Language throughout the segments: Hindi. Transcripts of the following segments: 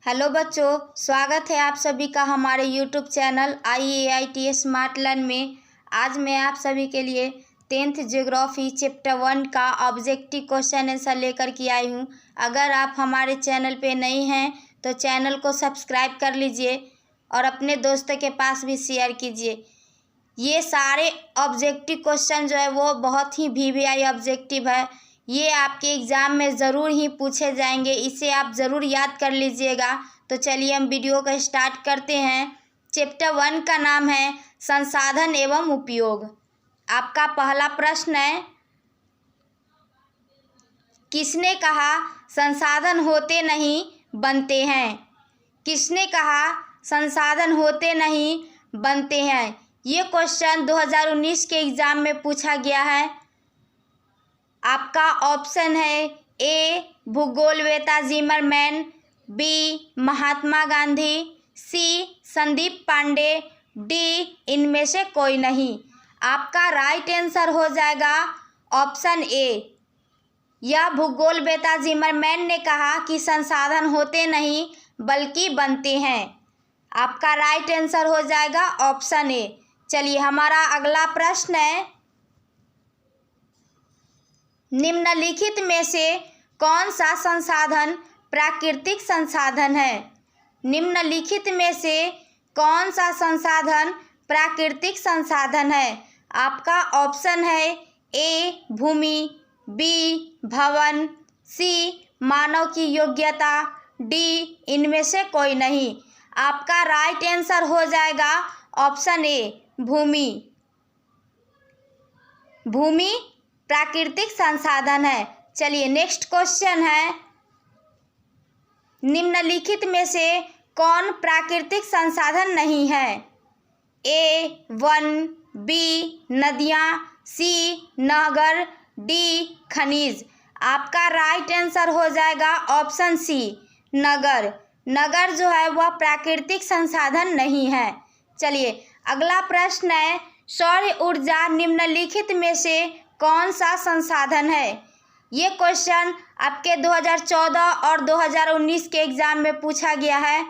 हेलो बच्चों, स्वागत है आप सभी का हमारे YouTube channel IAIT smart learn में। आज मैं आप सभी के लिए 10th ज्योग्राफी चैप्टर 1 का ऑब्जेक्टिव क्वेश्चन आंसर लेकर के आई हूँ। अगर आप हमारे चैनल पे नए हैं तो चैनल को सब्सक्राइब कर लीजिए और अपने दोस्तों के पास भी शेयर कीजिए। ये सारे ऑब्जेक्टिव क्वेश्चन जो है वो बहुत ही VVI ऑब्जेक्टिव है। ये आपके एग्ज़ाम में ज़रूर ही पूछे जाएंगे, इसे आप ज़रूर याद कर लीजिएगा। तो चलिए हम वीडियो को स्टार्ट करते हैं। चैप्टर 1 का नाम है संसाधन एवं उपयोग। आपका पहला प्रश्न है, किसने कहा संसाधन होते नहीं बनते हैं? किसने कहा संसाधन होते नहीं बनते हैं? ये क्वेश्चन 2019 के एग्ज़ाम में पूछा गया है। आपका ऑप्शन है ए भूगोलवेत्ता ज़िमरमैन, बी महात्मा गांधी, सी संदीप पांडे, डी इनमें से कोई नहीं। आपका राइट आंसर हो जाएगा ऑप्शन ए। यह भूगोलवेत्ता ज़िमरमैन ने कहा कि संसाधन होते नहीं बल्कि बनते हैं। आपका राइट आंसर हो जाएगा ऑप्शन ए। चलिए हमारा अगला प्रश्न है, निम्नलिखित में से कौन सा संसाधन प्राकृतिक संसाधन है? निम्नलिखित में से कौन सा संसाधन प्राकृतिक संसाधन है? आपका ऑप्शन है ए भूमि, बी भवन, सी मानव की योग्यता, डी इनमें से कोई नहीं। आपका राइट आंसर हो जाएगा ऑप्शन ए भूमि। भूमि प्राकृतिक संसाधन है। चलिए नेक्स्ट क्वेश्चन है, निम्नलिखित में से कौन प्राकृतिक संसाधन नहीं है? ए वन, बी नदियाँ, सी नहर, डी खनिज। आपका राइट आंसर हो जाएगा ऑप्शन सी नगर। नगर जो है वह प्राकृतिक संसाधन नहीं है। चलिए अगला प्रश्न है, सौर ऊर्जा निम्नलिखित में से कौन सा संसाधन है? ये क्वेश्चन आपके 2014 और 2019 के एग्ज़ाम में पूछा गया है।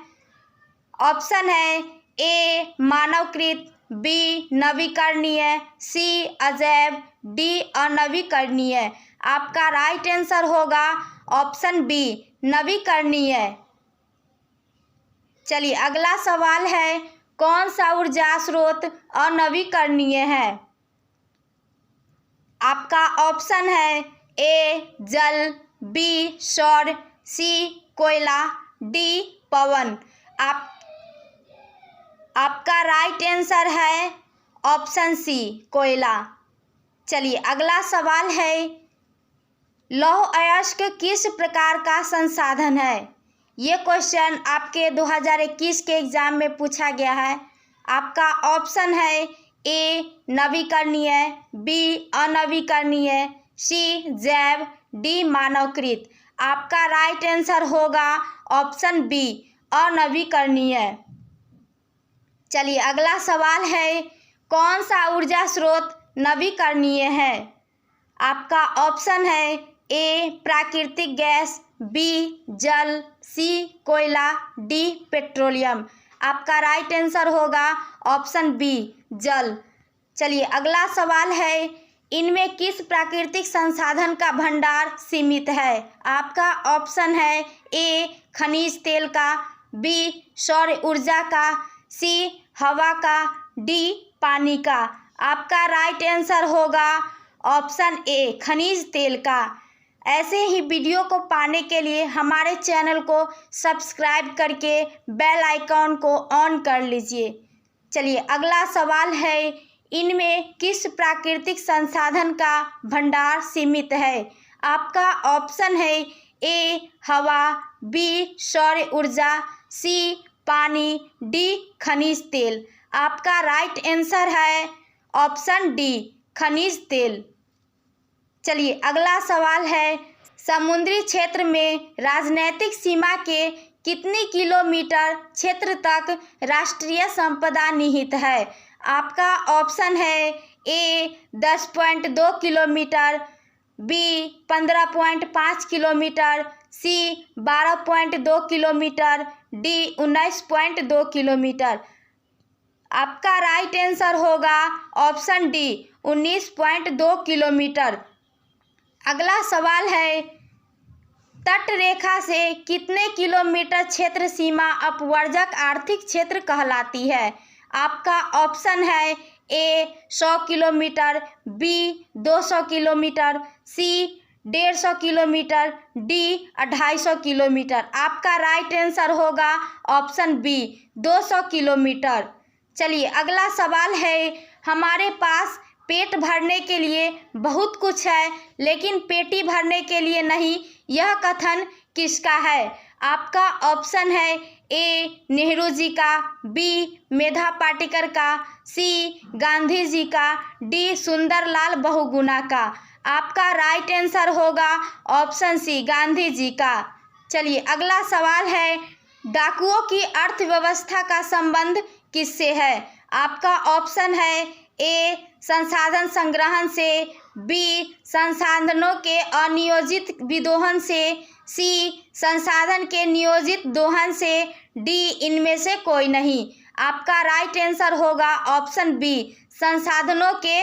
ऑप्शन है ए मानवकृत, बी नवीकरणीय, सी अजैव, डी अनवीकरणीय। आपका राइट आंसर होगा ऑप्शन बी नवीकरणीय। चलिए अगला सवाल है, कौन सा ऊर्जा स्रोत अनवीकरणीय है? आपका ऑप्शन है ए जल, बी सौर, सी कोयला, डी पवन। आपका राइट आंसर है ऑप्शन सी कोयला। चलिए अगला सवाल है, लौह अयस्क किस प्रकार का संसाधन है? ये क्वेश्चन आपके 2021 के एग्ज़ाम में पूछा गया है। आपका ऑप्शन है ए नवीकरणीय, बी अनवीकरणीय, सी जैव, डी मानवकृत। आपका राइट आंसर होगा ऑप्शन बी अनवीकरणीय। चलिए अगला सवाल है, कौन सा ऊर्जा स्रोत नवीकरणीय है? आपका ऑप्शन है ए प्राकृतिक गैस, बी जल, सी कोयला, डी पेट्रोलियम। आपका राइट आंसर होगा ऑप्शन बी जल। चलिए अगला सवाल है, इनमें किस प्राकृतिक संसाधन का भंडार सीमित है? आपका ऑप्शन है ए खनिज तेल का, बी सौर ऊर्जा का, सी हवा का, डी पानी का। आपका राइट आंसर होगा ऑप्शन ए खनिज तेल का। ऐसे ही वीडियो को पाने के लिए हमारे चैनल को सब्सक्राइब करके बेल आइकॉन को ऑन कर लीजिए। चलिए अगला सवाल है, इनमें किस प्राकृतिक संसाधन का भंडार सीमित है? आपका ऑप्शन है ए हवा, बी सौर ऊर्जा, सी पानी, डी खनिज तेल। आपका राइट आंसर है ऑप्शन डी खनिज तेल। चलिए अगला सवाल है, समुद्री क्षेत्र में राजनैतिक सीमा के कितनी किलोमीटर क्षेत्र तक राष्ट्रीय संपदा निहित है? आपका ऑप्शन है ए 10.2 किलोमीटर, बी 15.5 किलोमीटर, सी 12.2 किलोमीटर, डी 19.2 किलोमीटर। आपका राइट आंसर होगा ऑप्शन डी 19.2 किलोमीटर। अगला सवाल है, तट रेखा से कितने किलोमीटर क्षेत्र सीमा अपवर्जक आर्थिक क्षेत्र कहलाती है? आपका ऑप्शन है A 100 kilometre, B 200 kilometre, C 150 kilometre, D 250 kilometre. आपका राइट आंसर होगा ऑप्शन बी 200 किलोमीटर। चलिए अगला सवाल है, हमारे पास पेट भरने के लिए बहुत कुछ है लेकिन पेटी भरने के लिए नहीं, यह कथन किसका है? आपका ऑप्शन है ए नेहरू जी का, बी मेधा पाटेकर का, सी गांधी जी का, डी सुंदरलाल बहुगुणा का। आपका राइट आंसर होगा ऑप्शन सी गांधी जी का। चलिए अगला सवाल है, डाकुओं की अर्थव्यवस्था का संबंध किससे है? आपका ऑप्शन है ए संसाधन संग्रहण से, बी संसाधनों के अनियोजित विदोहन से, सी संसाधन के नियोजित दोहन से, डी इनमें से कोई नहीं। आपका राइट आंसर होगा ऑप्शन बी संसाधनों के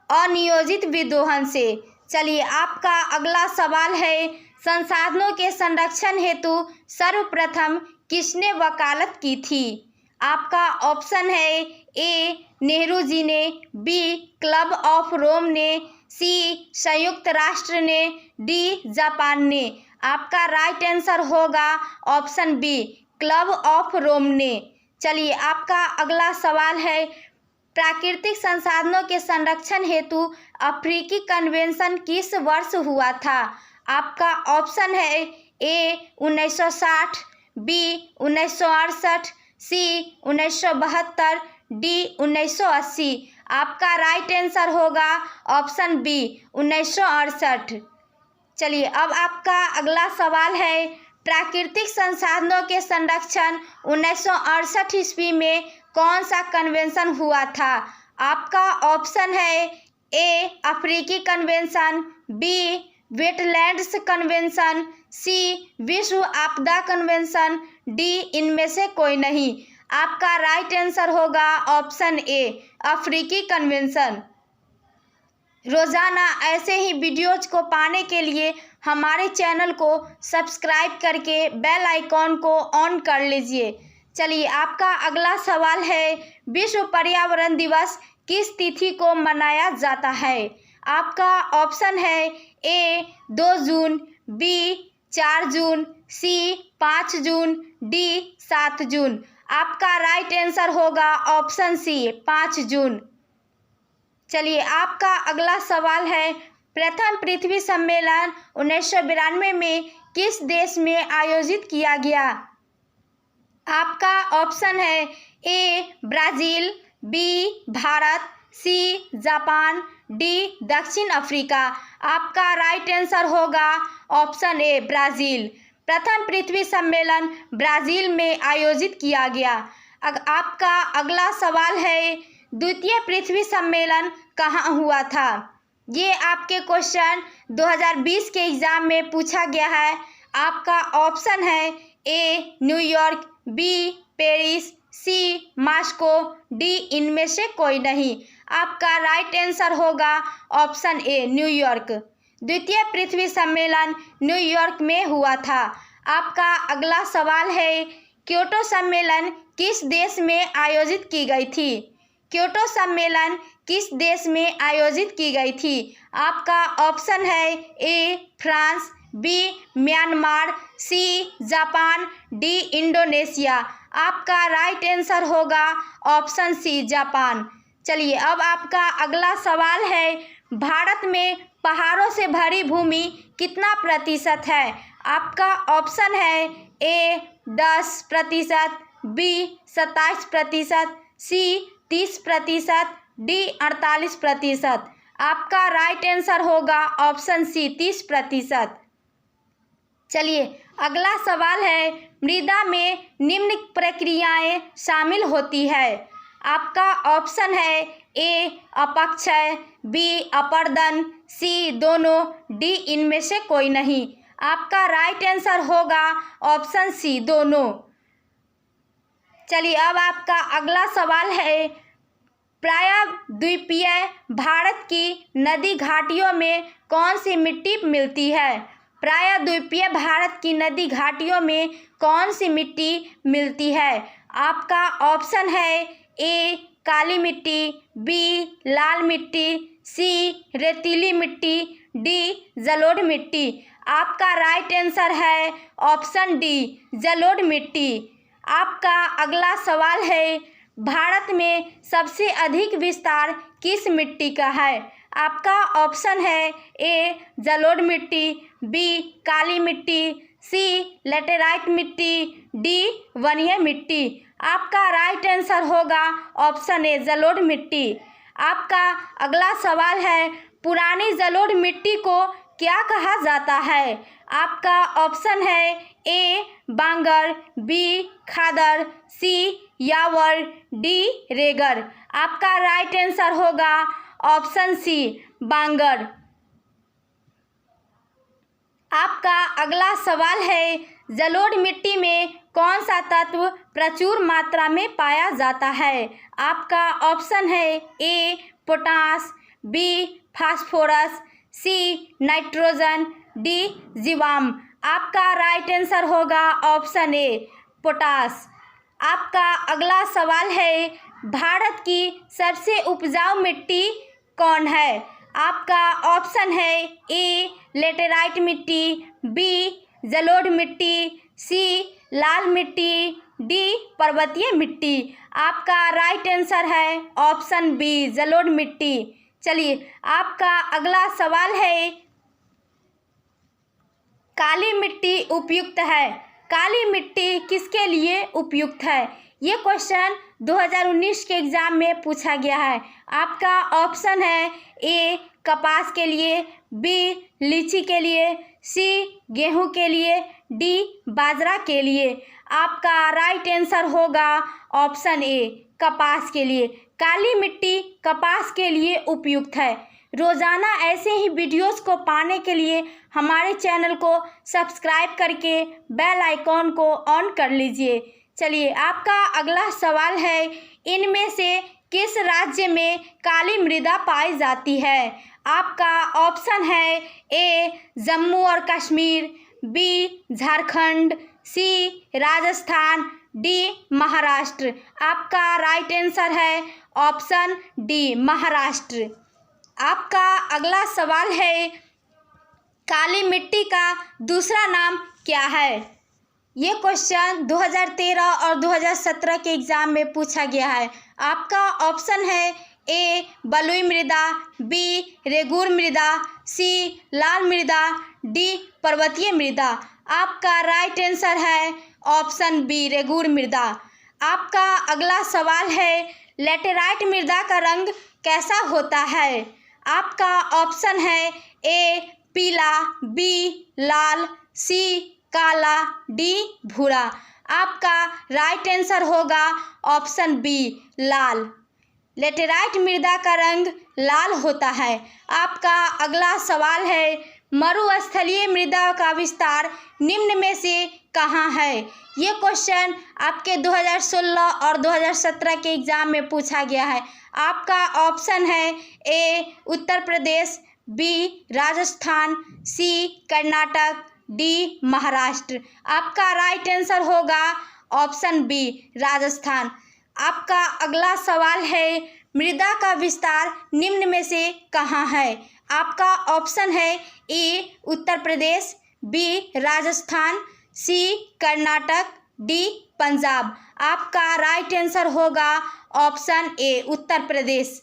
अनियोजित विदोहन से। चलिए आपका अगला सवाल है, संसाधनों के संरक्षण हेतु सर्वप्रथम किसने वकालत की थी? आपका ऑप्शन है ए नेहरू जी ने, बी क्लब ऑफ रोम ने, सी संयुक्त राष्ट्र ने, डी जापान ने। आपका राइट आंसर होगा option B club of Rome ने। चलिए आपका अगला सवाल है, प्राकृतिक संसाधनों के संरक्षण हेतु अफ्रीकी कन्वेंशन किस वर्ष हुआ था? आपका ऑप्शन है ए 1960, बी 1968, सी 1972, डी 1980। आपका राइट आंसर होगा ऑप्शन बी 1968। चलिए अब आपका अगला सवाल है, प्राकृतिक संसाधनों के संरक्षण 1968 ईस्वी में कौन सा कन्वेंशन हुआ था? आपका ऑप्शन है ए अफ्रीकी कन्वेंशन, बी वेटलैंड्स कन्वेंशन, सी विश्व आपदा कन्वेंशन, डी इनमें से कोई नहीं। आपका राइट आंसर होगा ऑप्शन ए अफ्रीकी कन्वेंशन। रोज़ाना ऐसे ही वीडियोज को पाने के लिए हमारे चैनल को सब्सक्राइब करके बेल आइकॉन को ऑन कर लीजिए। चलिए आपका अगला सवाल है, विश्व पर्यावरण दिवस किस तिथि को मनाया जाता है? आपका ऑप्शन है ए 2 जून, बी 4 जून, सी 5 जून, डी 7 जून। आपका राइट आंसर होगा ऑप्शन सी 5 जून। चलिए आपका अगला सवाल है, प्रथम पृथ्वी सम्मेलन 1992 में किस देश में आयोजित किया गया? आपका ऑप्शन है A Brazil, B Bharat, C Japan, D दक्षिण अफ्रीका। आपका राइट आंसर होगा ऑप्शन ए ब्राज़ील। प्रथम पृथ्वी सम्मेलन ब्राज़ील में आयोजित किया गया। आपका अगला सवाल है, द्वितीय पृथ्वी सम्मेलन कहाँ हुआ था? ये आपके क्वेश्चन 2020 के एग्ज़ाम में पूछा गया है। आपका ऑप्शन है ए न्यूयॉर्क, बी पेरिस, सी मास्को, डी इनमें से कोई नहीं। आपका राइट आंसर होगा ऑप्शन ए न्यूयॉर्क। द्वितीय पृथ्वी सम्मेलन न्यूयॉर्क में हुआ था। आपका अगला सवाल है, क्योटो सम्मेलन किस देश में आयोजित की गई थी? क्योटो सम्मेलन किस देश में आयोजित की गई थी? आपका ऑप्शन है A France, B Myanmar, C Japan, D Indonesia. आपका राइट आंसर होगा ऑप्शन सी जापान। चलिए अब आपका अगला सवाल है, भारत में पहाड़ों से भरी भूमि कितना प्रतिशत है? आपका ऑप्शन है ए 10%, बी 27%, सी 30%, डी 48%। आपका राइट आंसर होगा ऑप्शन सी 30%। चलिए अगला सवाल है, मृदा में निम्न प्रक्रियाएं शामिल होती है। आपका ऑप्शन है ए अपक्षय, बी अपर्दन, सी दोनों, डी इनमें से कोई नहीं। आपका राइट आंसर होगा ऑप्शन सी दोनों। चलिए अब आपका अगला सवाल है, प्रायद्वीपीय भारत की नदी घाटियों में कौन सी मिट्टी मिलती है? प्रायद्वीपीय भारत की नदी घाटियों में कौन सी मिट्टी मिलती है? आपका ऑप्शन है ए काली मिट्टी, बी लाल मिट्टी, सी रेतीली मिट्टी, डी जलोढ़ मिट्टी। आपका राइट आंसर है ऑप्शन डी जलोढ़ मिट्टी। आपका अगला सवाल है, भारत में सबसे अधिक विस्तार किस मिट्टी का है? आपका ऑप्शन है ए जलोढ़ मिट्टी, बी काली मिट्टी, सी लेटेराइट मिट्टी, डी वनीय मिट्टी। आपका राइट आंसर होगा ऑप्शन ए जलोढ़ मिट्टी। आपका अगला सवाल है, पुरानी जलोढ़ मिट्टी को क्या कहा जाता है? आपका ऑप्शन है ए बांगर, बी खादर, सी यावर, डी रेगर। आपका राइट आंसर होगा ऑप्शन सी बांगर। आपका अगला सवाल है, जलोढ़ मिट्टी में कौन सा तत्व प्रचुर मात्रा में पाया जाता है? आपका ऑप्शन है A potash, B phosphorus, C nitrogen, D जीवाम्ल। आपका राइट आंसर होगा ऑप्शन ए पोटास। आपका अगला सवाल है, भारत की सबसे उपजाऊ मिट्टी कौन है? आपका ऑप्शन है ए लेटेराइट मिट्टी, बी जलोढ़ मिट्टी, सी लाल मिट्टी, डी पर्वतीय मिट्टी। आपका राइट आंसर है ऑप्शन बी जलोढ़ मिट्टी। चलिए आपका अगला सवाल है, काली मिट्टी उपयुक्त है। काली मिट्टी किसके लिए उपयुक्त है? ये क्वेश्चन 2019 के एग्ज़ाम में पूछा गया है। आपका ऑप्शन है ए कपास के लिए, बी लीची के लिए, सी गेहूं के लिए, डी बाजरा के लिए। आपका राइट आंसर होगा ऑप्शन ए कपास के लिए। काली मिट्टी कपास के लिए उपयुक्त है। रोज़ाना ऐसे ही वीडियोस को पाने के लिए हमारे चैनल को सब्सक्राइब करके बेल आइकॉन को ऑन कर लीजिए। चलिए आपका अगला सवाल है, इनमें से किस राज्य में काली मृदा पाई जाती है? आपका ऑप्शन है ए जम्मू और कश्मीर, बी झारखंड, सी राजस्थान, डी महाराष्ट्र। आपका राइट आंसर है ऑप्शन डी महाराष्ट्र। आपका अगला सवाल है, काली मिट्टी का दूसरा नाम क्या है? ये क्वेश्चन 2013 और 2017 के एग्ज़ाम में पूछा गया है। आपका ऑप्शन है ए बलुई मृदा, बी रेगूर मृदा, सी लाल मृदा, डी पर्वतीय मृदा। आपका राइट आंसर है ऑप्शन बी रेगूर मृदा। आपका अगला सवाल है, लेटेराइट मृदा का रंग कैसा होता है? आपका ऑप्शन है ए पीला, बी लाल, सी काला, डी भूरा। आपका राइट आंसर होगा ऑप्शन बी लाल। लेटेराइट मृदा का रंग लाल होता है। आपका अगला सवाल है, मरुस्थलीय मृदा का विस्तार निम्न में से कहाँ है? ये क्वेश्चन आपके 2016 और 2017 के एग्ज़ाम में पूछा गया है। आपका ऑप्शन है ए उत्तर प्रदेश, बी राजस्थान, सी कर्नाटक, डी महाराष्ट्र। आपका राइट आंसर होगा ऑप्शन बी राजस्थान। आपका अगला सवाल है, मृदा का विस्तार निम्न में से कहाँ है? आपका ऑप्शन है ए उत्तर प्रदेश, बी राजस्थान, सी कर्नाटक, डी पंजाब। आपका राइट आंसर होगा ऑप्शन ए उत्तर प्रदेश।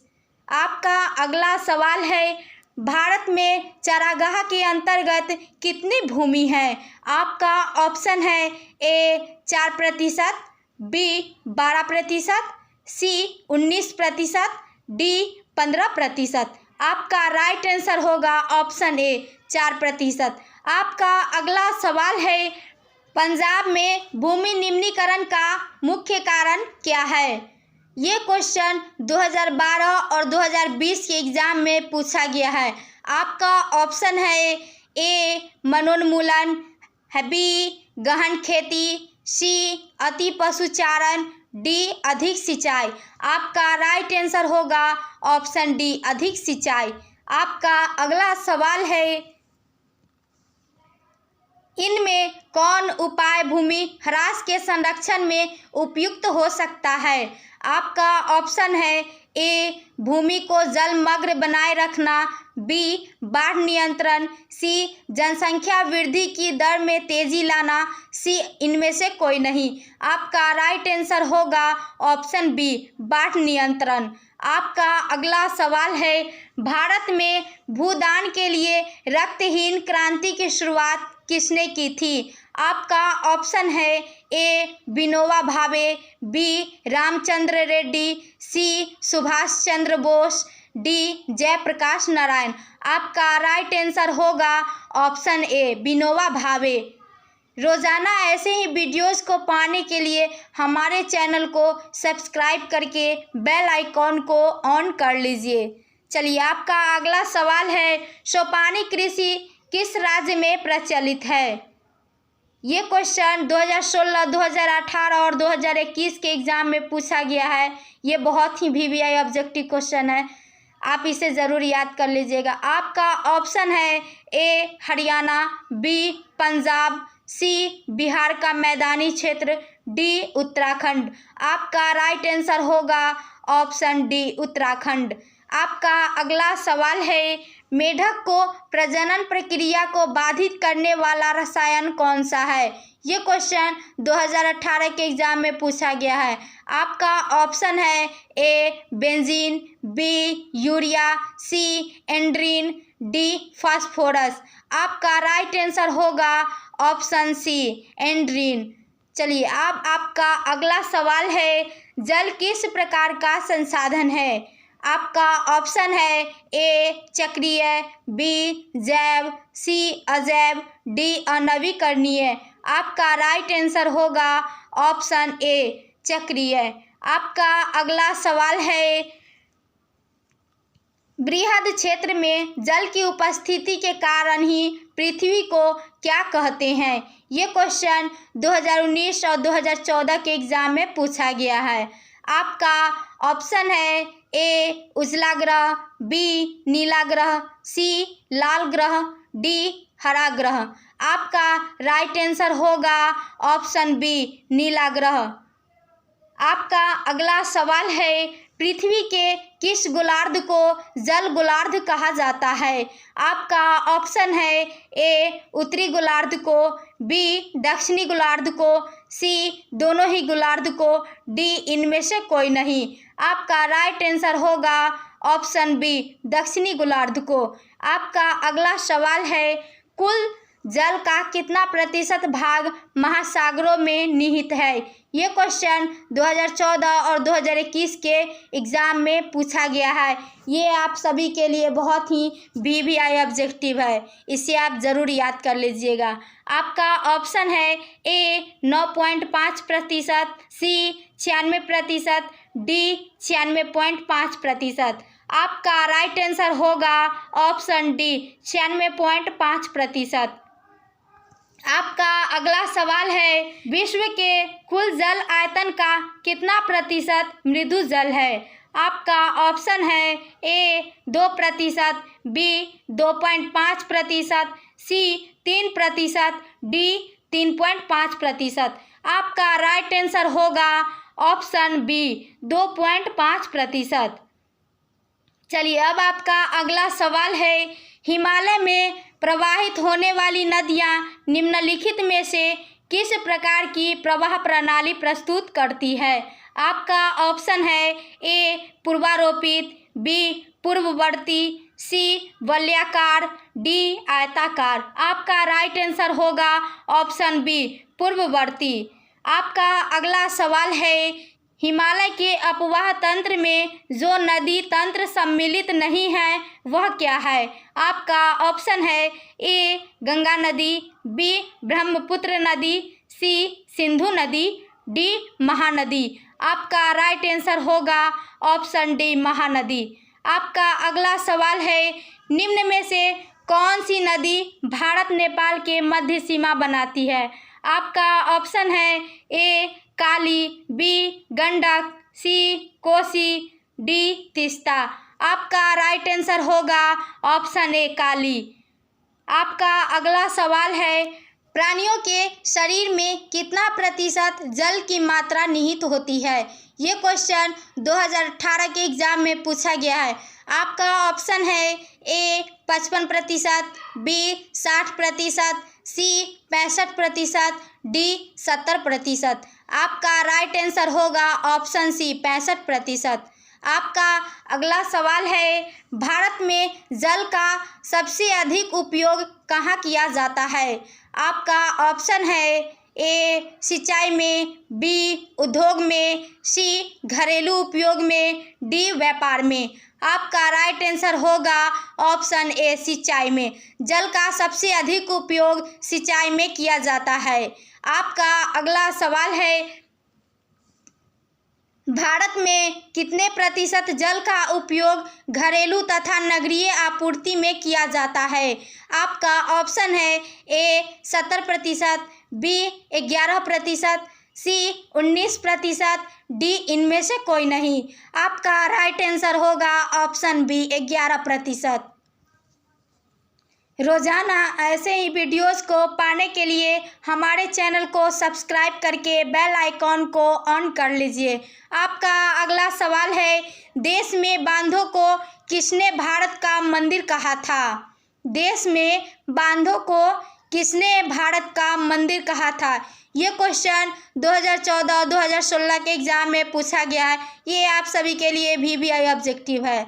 आपका अगला सवाल है, भारत में चारागाह के अंतर्गत कितनी भूमि है? आपका ऑप्शन है ए 4%, बी 12%, सी 19%, डी 15%। आपका राइट आंसर होगा ऑप्शन ए 4%। आपका अगला सवाल है, पंजाब में भूमि निम्नीकरण का मुख्य कारण क्या है? ये क्वेश्चन 2012 और 2020 के एग्ज़ाम में पूछा गया है। आपका ऑप्शन है ए वनोन्मूलन, बी गहन खेती, सी अति पशुचारण, डी अधिक सिंचाई। आपका राइट आंसर होगा ऑप्शन डी अधिक सिंचाई। आपका अगला सवाल है, इनमें कौन उपाय भूमि ह्रास के संरक्षण में उपयुक्त हो सकता है। आपका ऑप्शन है ए भूमि को जलमग्न बनाए रखना, बी बाढ़ नियंत्रण, सी जनसंख्या वृद्धि की दर में तेजी लाना, सी इनमें से कोई नहीं। आपका राइट आंसर होगा ऑप्शन बी बाढ़ नियंत्रण। आपका अगला सवाल है, भारत में भूदान के लिए रक्तहीन क्रांति की शुरुआत किसने की थी। आपका ऑप्शन है ए विनोबा भावे, बी रामचंद्र रेड्डी, सी सुभाष चंद्र बोस, डी जयप्रकाश नारायण। आपका राइट आंसर होगा ऑप्शन ए विनोबा भावे। रोज़ाना ऐसे ही वीडियोस को पाने के लिए हमारे चैनल को सब्सक्राइब करके बेल आइकॉन को ऑन कर लीजिए। चलिए आपका अगला सवाल है, सोपानी कृषि किस राज्य में प्रचलित है। ये क्वेश्चन 2016, 2018 और 2021 के एग्ज़ाम में पूछा गया है। ये बहुत ही वीवीआई ऑब्जेक्टिव क्वेश्चन है, आप इसे ज़रूर याद कर लीजिएगा। आपका ऑप्शन है ए हरियाणा, बी पंजाब, सी बिहार का मैदानी क्षेत्र, डी उत्तराखंड। आपका राइट आंसर होगा ऑप्शन डी उत्तराखंड। आपका अगला सवाल है, मेढक को प्रजनन प्रक्रिया को बाधित करने वाला रसायन कौन सा है। ये क्वेश्चन 2018 के एग्ज़ाम में पूछा गया है। आपका ऑप्शन है ए बेंजीन, बी यूरिया, सी एंड्रीन, डी फास्फोरस। आपका राइट आंसर होगा ऑप्शन सी एंड्रीन। चलिए अब आपका अगला सवाल है, जल किस प्रकार का संसाधन है। आपका ऑप्शन है ए चक्रीय, बी जैव, सी अजैव, डी अनवीकरणीय। आपका राइट आंसर होगा ऑप्शन ए चक्रीय। आपका अगला सवाल है, बृहद क्षेत्र में जल की उपस्थिति के कारण ही पृथ्वी को क्या कहते हैं। ये क्वेश्चन 2019 और 2014 के एग्ज़ाम में पूछा गया है। आपका ऑप्शन है ए उजला ग्रह, बी नीला ग्रह, सी लाल ग्रह, डी हरा ग्रह। आपका राइट आंसर होगा ऑप्शन बी नीला ग्रह। आपका अगला सवाल है, पृथ्वी के किस गोलार्ध को जल गोलार्ध कहा जाता है। आपका ऑप्शन है ए उत्तरी गोलार्ध को, बी दक्षिणी गोलार्ध को, सी दोनों ही गोलार्ध को, डी इनमें से कोई नहीं। आपका राइट आंसर होगा ऑप्शन बी दक्षिणी गोलार्ध को। आपका अगला सवाल है, कुल जल का कितना प्रतिशत भाग महासागरों में निहित है। ये क्वेश्चन 2014 और 2021 के एग्ज़ाम में पूछा गया है। ये आप सभी के लिए बहुत ही वीवीआई ऑब्जेक्टिव है, इसे आप ज़रूर याद कर लीजिएगा। आपका ऑप्शन है ए 9.5%, सी 96%, डी 96.5%। आपका राइट आंसर होगा ऑप्शन डी 96.5%। आपका अगला सवाल है, विश्व के कुल जल आयतन का कितना प्रतिशत मृदु जल है। आपका ऑप्शन है ए 2%, बी 2.5%, सी 3%, डी 3.5%। आपका राइट आंसर होगा ऑप्शन बी 2.5%। चलिए अब आपका अगला सवाल है, हिमालय में प्रवाहित होने वाली नदियां निम्नलिखित में से किस प्रकार की प्रवाह प्रणाली प्रस्तुत करती है। आपका ऑप्शन है ए पूर्वारोपित, बी पूर्ववर्ती, सी वलयाकार, डी आयताकार। आपका राइट आंसर होगा ऑप्शन बी पूर्ववर्ती। आपका अगला सवाल है, हिमालय के अपवाह तंत्र में जो नदी तंत्र सम्मिलित नहीं है वह क्या है। आपका ऑप्शन है ए गंगा नदी, बी ब्रह्मपुत्र नदी, सी सिंधु नदी, डी महानदी। आपका राइट आंसर होगा ऑप्शन डी महानदी। आपका अगला सवाल है, निम्न में से कौन सी नदी भारत नेपाल के मध्य सीमा बनाती है? आपका ऑप्शन है ए काली, बी गंडक, सी कोसी, डी तीस्ता। आपका राइट आंसर होगा ऑप्शन ए काली। आपका अगला सवाल है, प्राणियों के शरीर में कितना प्रतिशत जल की मात्रा निहित होती है? ये क्वेश्चन 2018 के एग्जाम में पूछा गया है। आपका ऑप्शन है ए 55%, बी 60%, सी 65%, डी 70%। आपका राइट आंसर होगा ऑप्शन सी 65%। आपका अगला सवाल है, भारत में जल का सबसे अधिक उपयोग कहाँ किया जाता है? आपका ऑप्शन है ए सिंचाई में, बी उद्योग में, सी घरेलू उपयोग में, डी व्यापार में। आपका राइट आंसर होगा ऑप्शन ए सिंचाई में। जल का सबसे अधिक उपयोग सिंचाई में किया जाता है। आपका अगला सवाल है, भारत में कितने प्रतिशत जल का उपयोग घरेलू तथा नगरीय आपूर्ति में किया जाता है? आपका ऑप्शन है ए 70%, बी 11%, सी 19%, डी इनमें से कोई नहीं। आपका राइट आंसर होगा ऑप्शन बी 11%। रोज़ाना ऐसे ही वीडियोस को पाने के लिए हमारे चैनल को सब्सक्राइब करके बेल आइकॉन को ऑन कर लीजिए। आपका अगला सवाल है, देश में बांधों को किसने भारत का मंदिर कहा था? देश में बांधों को किसने भारत का मंदिर कहा था? ये क्वेश्चन 2014-2016 के एग्जाम में पूछा गया है। ये आप सभी के लिए VVI ऑब्जेक्टिव है।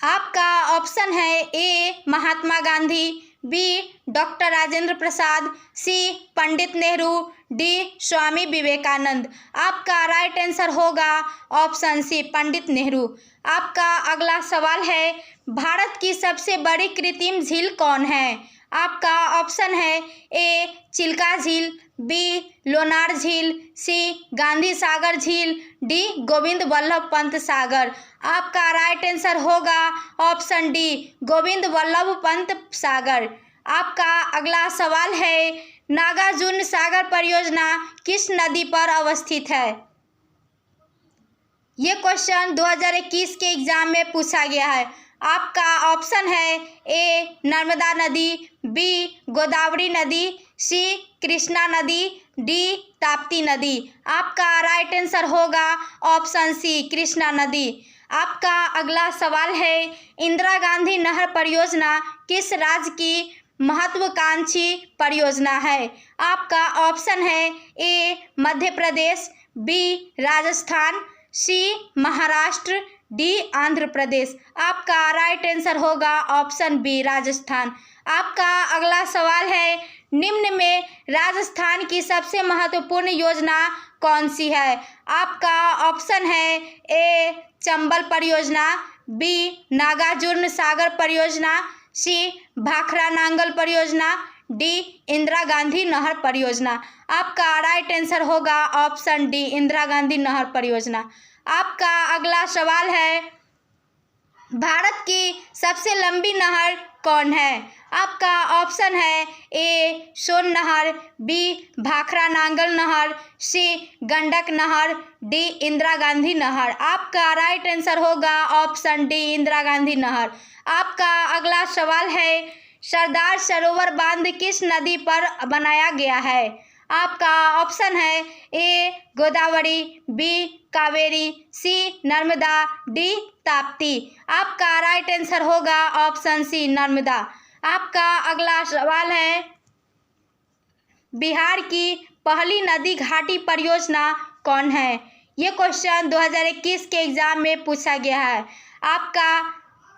आपका ऑप्शन है ए महात्मा गांधी, बी डॉक्टर राजेंद्र प्रसाद, सी पंडित नेहरू, डी स्वामी विवेकानंद। आपका राइट आंसर होगा ऑप्शन सी पंडित नेहरू। आपका अगला सवाल है, भारत की सबसे बड़ी कृत्रिम झील कौन है? आपका ऑप्शन है ए चिल्का झील, बी लोनार झील, सी गांधी सागर झील, डी गोविंद वल्लभ पंत सागर। आपका राइट आंसर होगा ऑप्शन डी गोविंद वल्लभ पंत सागर। आपका अगला सवाल है, नागार्जुन सागर परियोजना किस नदी पर अवस्थित है? ये क्वेश्चन 2021 के एग्जाम में पूछा गया है। आपका ऑप्शन है ए नर्मदा नदी, बी गोदावरी नदी, सी कृष्णा नदी, डी ताप्ती नदी। आपका राइट आंसर होगा ऑप्शन सी कृष्णा नदी। आपका अगला सवाल है, इंदिरा गांधी नहर परियोजना किस राज्य की महत्वाकांक्षी परियोजना है? आपका ऑप्शन है ए मध्य प्रदेश, बी राजस्थान, सी महाराष्ट्र, डी आंध्र प्रदेश। आपका राइट आंसर होगा ऑप्शन बी राजस्थान। आपका अगला सवाल है, निम्न में राजस्थान की सबसे महत्वपूर्ण योजना कौन सी है? आपका ऑप्शन है ए चंबल परियोजना, बी नागार्जुन सागर परियोजना, सी भाखरा नांगल परियोजना, डी इंदिरा गांधी नहर परियोजना। आपका राइट आंसर होगा ऑप्शन डी इंदिरा गांधी नहर परियोजना। आपका अगला सवाल है, भारत की सबसे लंबी नहर कौन है? आपका ऑप्शन है ए सोन नहर, बी भाखरा नांगल नहर, सी गंडक नहर, डी इंदिरा गांधी नहर। आपका राइट आंसर होगा ऑप्शन डी इंदिरा गांधी नहर। आपका अगला सवाल है, सरदार सरोवर बांध किस नदी पर बनाया गया है? आपका ऑप्शन है ए गोदावरी, बी कावेरी, सी नर्मदा, डी ताप्ती। आपका राइट आंसर होगा ऑप्शन सी नर्मदा। आपका अगला सवाल है, बिहार की पहली नदी घाटी परियोजना कौन है? ये क्वेश्चन 2021 के एग्जाम में पूछा गया है। आपका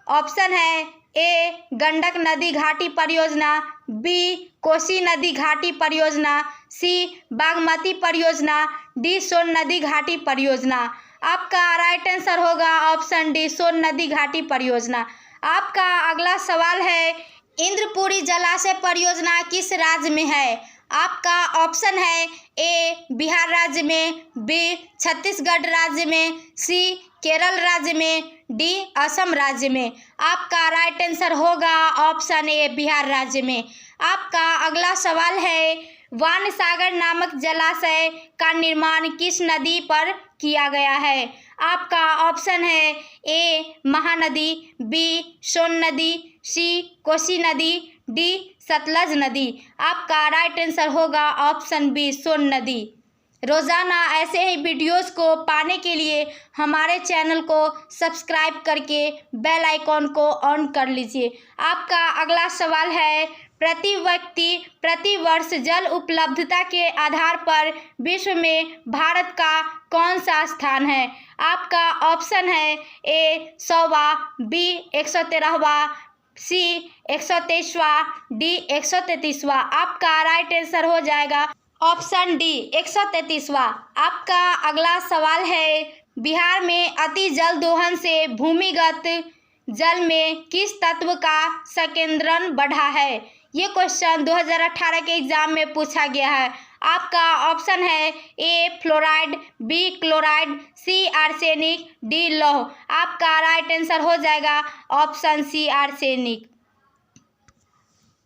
ऑप्शन है ए गंडक नदी घाटी परियोजना, बी कोसी नदी घाटी परियोजना, सी बागमती परियोजना, डी सोन नदी घाटी परियोजना। आपका राइट आंसर होगा ऑप्शन डी सोन नदी घाटी परियोजना। आपका अगला सवाल है, इंद्रपुरी जलाशय परियोजना किस राज्य में है? आपका ऑप्शन है ए बिहार राज्य में, बी छत्तीसगढ़ राज्य में, सी केरल राज्य में, डी असम राज्य में। आपका राइट आंसर होगा ऑप्शन ए बिहार राज्य में। आपका अगला सवाल है, वान सागर नामक जलाशय का निर्माण किस नदी पर किया गया है? आपका ऑप्शन है ए महानदी, बी सोन नदी, सी कोसी नदी, डी सतलज नदी। आपका राइट आंसर होगा ऑप्शन बी सोन नदी। रोज़ाना ऐसे ही वीडियोस को पाने के लिए हमारे चैनल को सब्सक्राइब करके बेल आइकॉन को ऑन कर लीजिए। आपका अगला सवाल है, प्रति व्यक्ति प्रति वर्ष जल उपलब्धता के आधार पर विश्व में भारत का कौन सा स्थान है? आपका ऑप्शन है ए 100वां, बी 113वां, सी 123वां, डी 133वां। आपका राइट आंसर हो जाएगा ऑप्शन डी 133वां। आपका अगला सवाल है, बिहार में अति जल दोहन से भूमिगत जल में किस तत्व का संकेंद्रण बढ़ा है? ये क्वेश्चन 2018 के एग्जाम में पूछा गया है। आपका ऑप्शन है ए फ्लोराइड, बी क्लोराइड, सी आर्सेनिक, डी लौह। आपका राइट आंसर हो जाएगा ऑप्शन सी आर्सेनिक।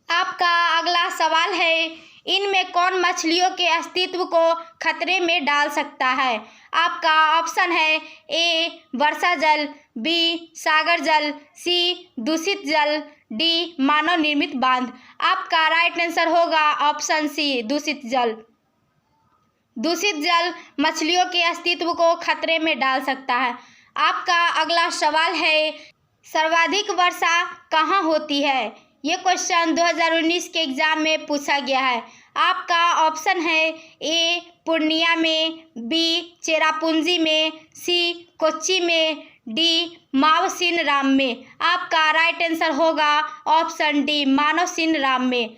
आपका अगला सवाल है, इनमें कौन मछलियों के अस्तित्व को खतरे में डाल सकता है? आपका ऑप्शन है ए वर्षा जल, बी सागर जल, सी दूषित जल, डी मानव निर्मित बांध। आपका राइट आंसर होगा ऑप्शन सी दूषित जल। दूषित जल मछलियों के अस्तित्व को खतरे में डाल सकता है। आपका अगला सवाल है, सर्वाधिक वर्षा कहाँ होती है? ये क्वेश्चन 2019 के एग्जाम में पूछा गया है। आपका ऑप्शन है ए पूर्णिया में, बी चेरापूंजी में, सी कोच्चि में, डी मावसिन राम में। आपका राइट आंसर होगा ऑप्शन डी मानवसिन राम में।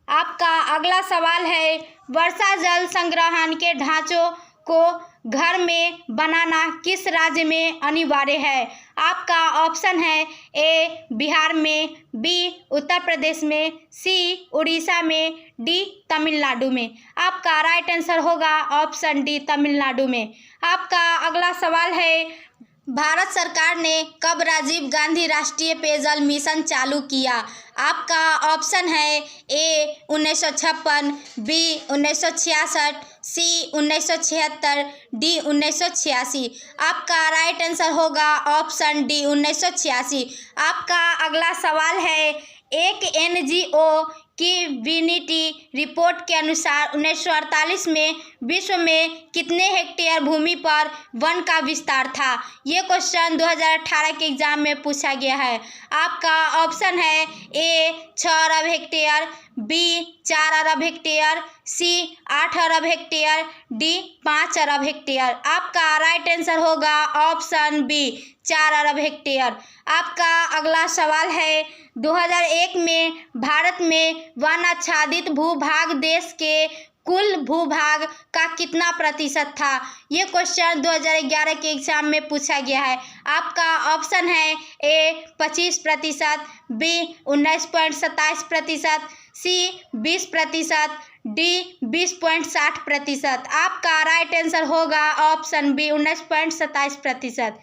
आपका अगला सवाल है, वर्षा जल संग्रहण के ढांचों को घर में बनाना किस राज्य में अनिवार्य है? आपका ऑप्शन है ए बिहार में, बी उत्तर प्रदेश में, सी उड़ीसा में, डी तमिलनाडु में। आपका राइट आंसर होगा ऑप्शन डी तमिलनाडु में। आपका अगला सवाल है, भारत सरकार ने कब राजीव गांधी राष्ट्रीय पेयजल मिशन चालू किया? आपका ऑप्शन है ए 1956, बी 1966, सी 1976, डी 1986। आपका राइट आंसर होगा ऑप्शन डी 1986। आपका अगला सवाल है, एक एनजीओ की विनिटी रिपोर्ट के अनुसार 1948 में विश्व में कितने हेक्टेयर भूमि पर वन का विस्तार था? ये क्वेश्चन 2018 के एग्जाम में पूछा गया है। आपका ऑप्शन है ए 6 अरब हेक्टेयर, बी 4 अरब हेक्टेयर, सी 8 अरब हेक्टेयर, डी 5 अरब हेक्टेयर। आपका राइट आंसर होगा ऑप्शन बी 4 अरब हेक्टेयर। आपका अगला सवाल है, 2001 में भारत में वन आच्छादित भूभाग देश के कुल भूभाग का कितना प्रतिशत था? ये क्वेश्चन 2011 के एग्जाम में पूछा गया है। आपका ऑप्शन है ए 25%, बी 19.27%, सी 20%, डी 20.60%। आपका राइट आंसर होगा ऑप्शन बी 19.27%।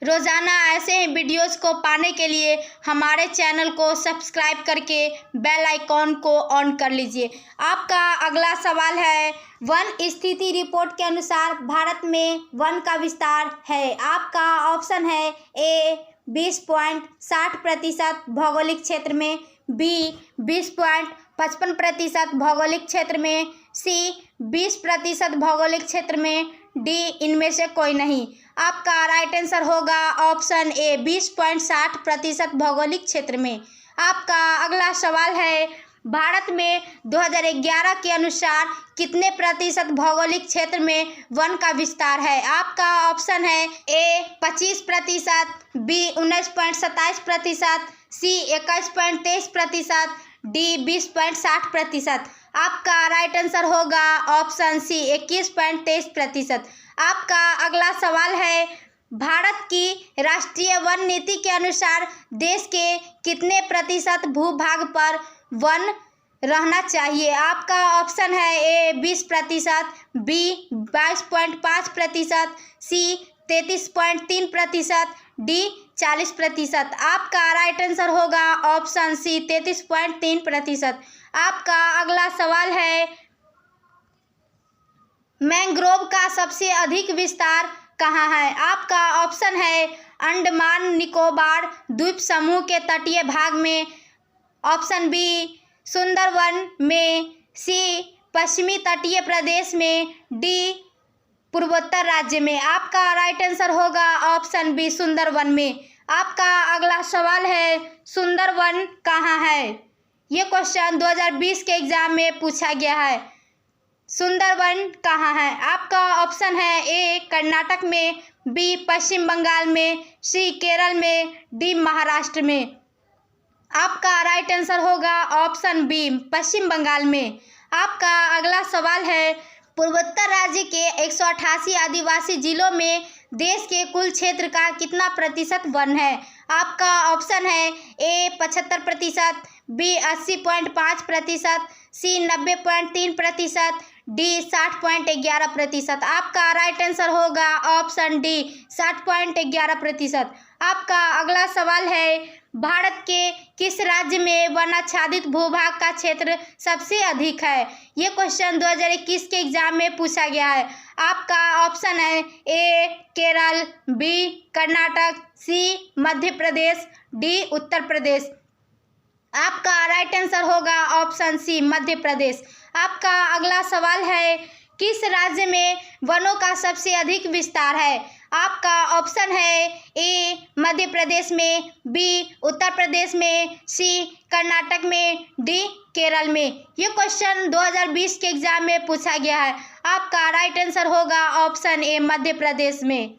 रोज़ाना ऐसे ही वीडियोस को पाने के लिए हमारे चैनल को सब्सक्राइब करके बेल आइकॉन को ऑन कर लीजिए। आपका अगला सवाल है, वन स्थिति रिपोर्ट के अनुसार भारत में वन का विस्तार है। आपका ऑप्शन है ए 20.60% भौगोलिक क्षेत्र में, बी 20.55% भौगोलिक क्षेत्र में, सी 20% भौगोलिक क्षेत्र में, डी इनमें से कोई नहीं। आपका राइट आंसर होगा ऑप्शन ए 20.60% भौगोलिक क्षेत्र में। आपका अगला सवाल है, भारत में 2011 के अनुसार कितने प्रतिशत भौगोलिक क्षेत्र में वन का विस्तार है? आपका ऑप्शन है ए 25%, बी 19.27%, सी 21.23%, डी 20.60%। आपका राइट आंसर होगा ऑप्शन सी 21.23%। आपका अगला सवाल है, भारत की राष्ट्रीय वन नीति के अनुसार देश के कितने प्रतिशत भूभाग पर वन रहना चाहिए। आपका ऑप्शन है ए 20%, बी 22.5%, सी 33.3%, डी 40%। आपका राइट आंसर होगा ऑप्शन सी 33.3%। आपका अगला सवाल है, मैंग्रोव का सबसे अधिक विस्तार कहाँ है? आपका ऑप्शन है अंडमान निकोबार द्वीप समूह के तटीय भाग में, ऑप्शन बी सुंदरवन में, सी पश्चिमी तटीय प्रदेश में, डी पूर्वोत्तर राज्य में। आपका राइट आंसर होगा ऑप्शन बी सुंदरवन में। आपका अगला सवाल है, सुंदरवन कहाँ है? ये क्वेश्चन 2020 के एग्जाम में पूछा गया है। सुंदरवन कहाँ है? आपका ऑप्शन है ए कर्नाटक में, बी पश्चिम बंगाल में, सी केरल में, डी महाराष्ट्र में। आपका राइट आंसर होगा ऑप्शन बी पश्चिम बंगाल में। आपका अगला सवाल है, पूर्वोत्तर राज्य के 188 आदिवासी जिलों में देश के कुल क्षेत्र का कितना प्रतिशत वन है? आपका ऑप्शन है ए 75%, बी 80.5%, सी 90.3%, डी 60.11%। आपका राइट आंसर होगा ऑप्शन डी 60.11%। आपका अगला सवाल है, भारत के किस राज्य में वनाच्छादित भूभाग का क्षेत्र सबसे अधिक है? ये क्वेश्चन 2021 के एग्जाम में पूछा गया है। आपका ऑप्शन है ए केरल, बी कर्नाटक, सी मध्य प्रदेश, डी उत्तर प्रदेश। आपका राइट आंसर होगा ऑप्शन सी मध्य प्रदेश। आपका अगला सवाल है, किस राज्य में वनों का सबसे अधिक विस्तार है? आपका ऑप्शन है ए मध्य प्रदेश में, बी उत्तर प्रदेश में, सी कर्नाटक में, डी केरल में। ये क्वेश्चन 2020 के एग्जाम में पूछा गया है। आपका राइट आंसर होगा ऑप्शन ए मध्य प्रदेश में।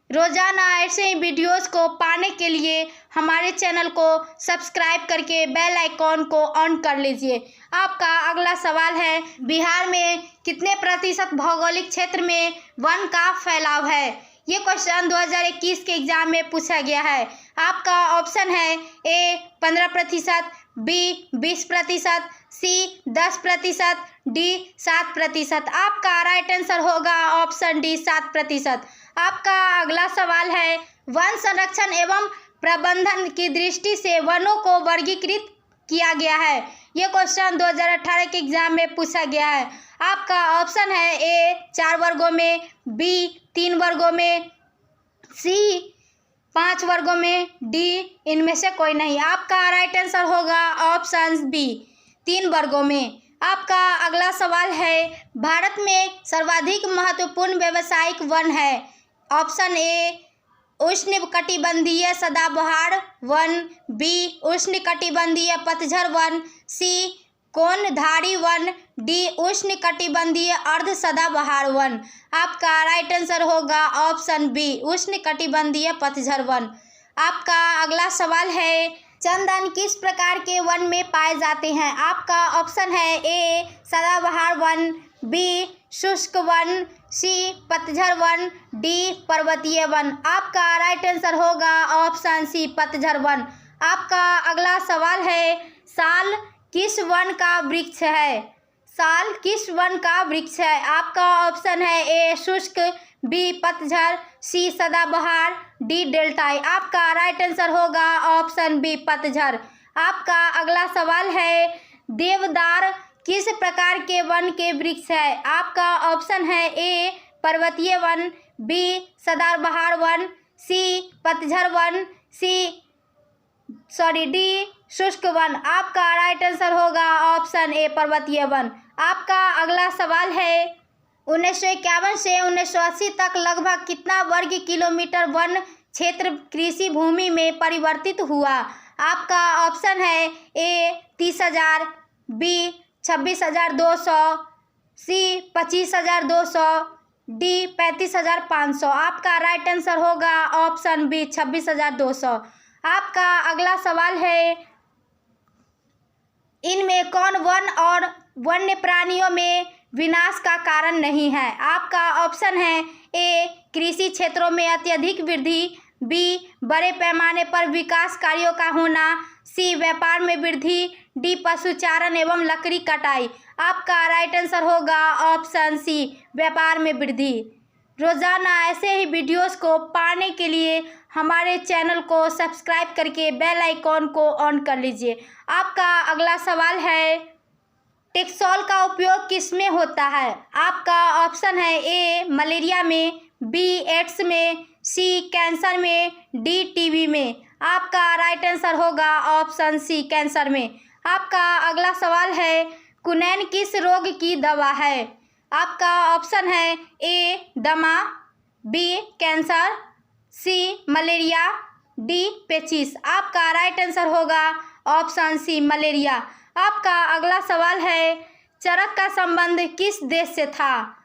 रोजाना ऐसे ही वीडियोस को पाने के लिए हमारे चैनल को सब्सक्राइब करके बेल आइकॉन को ऑन कर लीजिए। आपका अगला सवाल है, बिहार में कितने प्रतिशत भौगोलिक क्षेत्र में वन का फैलाव है? ये क्वेश्चन 2021 के एग्जाम में पूछा गया है। आपका ऑप्शन है ए 15%, बी 20%, सी 10%, डी 7%। आपका राइट आंसर होगा ऑप्शन डी 7%। आपका अगला सवाल है, वन संरक्षण एवं प्रबंधन की दृष्टि से वनों को वर्गीकृत किया गया है। ये क्वेश्चन 2018 के एग्जाम में पूछा गया है। आपका ऑप्शन है ए 4 वर्गों में, बी 3 वर्गों में, सी 5 वर्गों में, डी इनमें से कोई नहीं। आपका राइट आंसर होगा ऑप्शन बी 3 वर्गों में। आपका अगला सवाल है, भारत में सर्वाधिक महत्वपूर्ण व्यावसायिक वन है? ऑप्शन ए उष्णकटिबंधीय सदाबहार वन, बी उष्णकटिबंधीय पतझड़ वन, सी कोनधारी वन, डी उष्णकटिबंधीय अर्ध सदाबहार वन। आपका राइट आंसर होगा ऑप्शन बी उष्णकटिबंधीय पतझड़ वन। आपका अगला सवाल है, चंदन किस प्रकार के वन में पाए जाते हैं? आपका ऑप्शन है ए सदाबहार वन, बी शुष्क वन, सी पतझड़ वन, डी पर्वतीय वन। आपका राइट आंसर होगा ऑप्शन सी पतझड़ वन। आपका अगला सवाल है, साल किस वन का वृक्ष है? साल किस वन का वृक्ष है? आपका ऑप्शन है ए शुष्क, बी पतझड़, सी सदाबहार, डी डेल्टाई। आपका राइट आंसर होगा ऑप्शन बी पतझड़। आपका अगला सवाल है, देवदार किस प्रकार के वन के वृक्ष है? आपका ऑप्शन है ए पर्वतीय वन, बी सदाबहार वन, सी पतझड़ वन, डी शुष्क वन। आपका राइट आंसर होगा ऑप्शन ए पर्वतीय वन। आपका अगला सवाल है, 1951 से 1980 तक लगभग कितना वर्ग किलोमीटर वन क्षेत्र कृषि भूमि में परिवर्तित हुआ? आपका ऑप्शन है ए 30,000, बी 26,200, सी 25,200, डी 35,500। आपका राइट आंसर होगा ऑप्शन बी 26,200। आपका अगला सवाल है, इनमें कौन वन और वन्य प्राणियों में विनाश का कारण नहीं है? आपका ऑप्शन है ए कृषि क्षेत्रों में अत्यधिक वृद्धि, बी बड़े पैमाने पर विकास कार्यों का होना, सी व्यापार में वृद्धि, डी पशुचारण एवं लकड़ी कटाई। आपका राइट आंसर होगा ऑप्शन सी व्यापार में वृद्धि। रोजाना ऐसे ही वीडियोस को पाने के लिए हमारे चैनल को सब्सक्राइब करके बेल आइकॉन को ऑन कर लीजिए। आपका अगला सवाल है, टेक्सोल का उपयोग किसमें होता है? आपका ऑप्शन है ए मलेरिया में, बी एड्स में, सी कैंसर में, डी टीबी में। आपका राइट आंसर होगा ऑप्शन सी कैंसर में। आपका अगला सवाल है, कुनैन किस रोग की दवा है? आपका ऑप्शन है ए दमा, बी कैंसर, सी मलेरिया, डी पेचिस। आपका राइट आंसर होगा ऑप्शन सी मलेरिया। आपका अगला सवाल है, चरक का संबंध किस देश से था?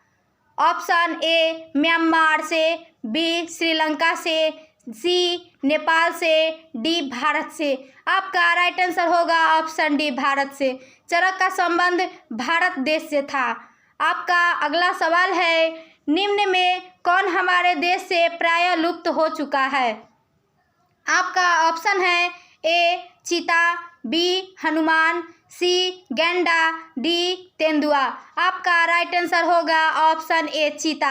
ऑप्शन ए म्यांमार से, बी श्रीलंका से, सी नेपाल से, डी भारत से। आपका राइट आंसर होगा ऑप्शन डी भारत से। चरक का संबंध भारत देश से था। आपका अगला सवाल है, निम्न में कौन हमारे देश से प्रायः लुप्त हो चुका है? आपका ऑप्शन है ए चीता, बी हनुमान, सी गैंडा, डी तेंदुआ। आपका राइट आंसर होगा ऑप्शन ए चीता।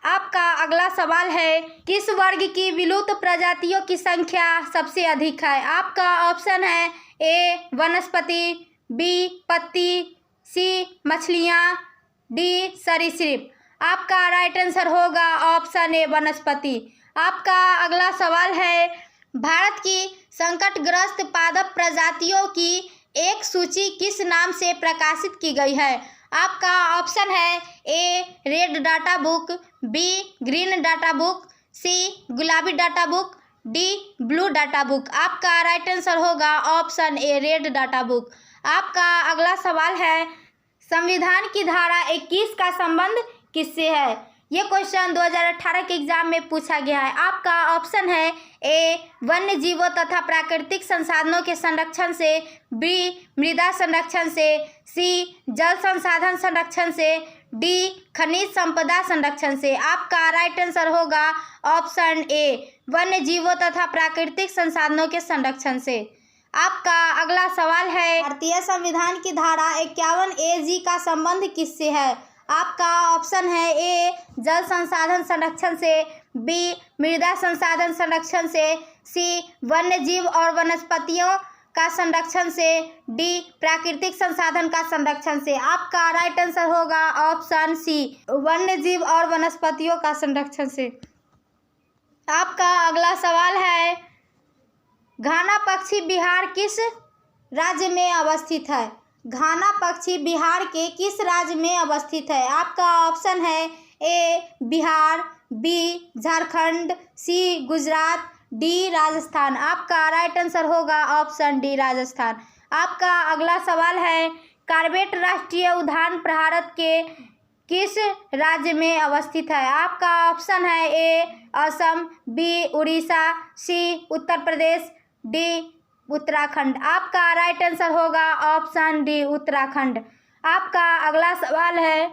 आपका अगला सवाल है, किस वर्ग की विलुप्त प्रजातियों की संख्या सबसे अधिक है? आपका ऑप्शन है ए वनस्पति, बी पत्ती, सी मछलियाँ, डी सरीसृप। आपका राइट आंसर होगा ऑप्शन ए वनस्पति। आपका अगला सवाल है, भारत की संकटग्रस्त पादप प्रजातियों की एक सूची किस नाम से प्रकाशित की गई है? आपका ऑप्शन है A red data book, B green data book, C गुलाबी data book, D blue data book. आपका राइट आंसर होगा option A red data book. आपका अगला सवाल है, संविधान की धारा 21 का संबंध किससे है? ये क्वेश्चन 2018 के एग्जाम में पूछा गया है। आपका ऑप्शन है ए वन्य जीवों तथा प्राकृतिक संसाधनों के संरक्षण से, बी मृदा संरक्षण से, सी जल संसाधन संरक्षण से, डी खनिज संपदा संरक्षण से। आपका राइट आंसर होगा ऑप्शन ए वन्य जीवों तथा प्राकृतिक संसाधनों के संरक्षण से। आपका अगला सवाल है, भारतीय संविधान की धारा 51A(g) का संबंध किससे है? आपका ऑप्शन है ए जल संसाधन संरक्षण से, बी मृदा संसाधन संरक्षण से, सी वन्य जीव और वनस्पतियों का संरक्षण से, डी प्राकृतिक संसाधन का संरक्षण से। आपका राइट आंसर होगा ऑप्शन सी वन्य जीव और वनस्पतियों का संरक्षण से। आपका अगला सवाल है, घाना पक्षी बिहार किस राज्य में अवस्थित है? घाना पक्षी बिहार के किस राज्य में अवस्थित है? आपका ऑप्शन है ए बिहार, बी झारखंड, सी गुजरात, डी राजस्थान। आपका राइट आंसर होगा ऑप्शन डी राजस्थान। आपका अगला सवाल है, कार्बेट राष्ट्रीय उद्यान भारत के किस राज्य में अवस्थित है? आपका ऑप्शन है ए असम, बी उड़ीसा, सी उत्तर प्रदेश, डी उत्तराखंड। आपका राइट आंसर होगा ऑप्शन डी उत्तराखंड। आपका अगला सवाल है,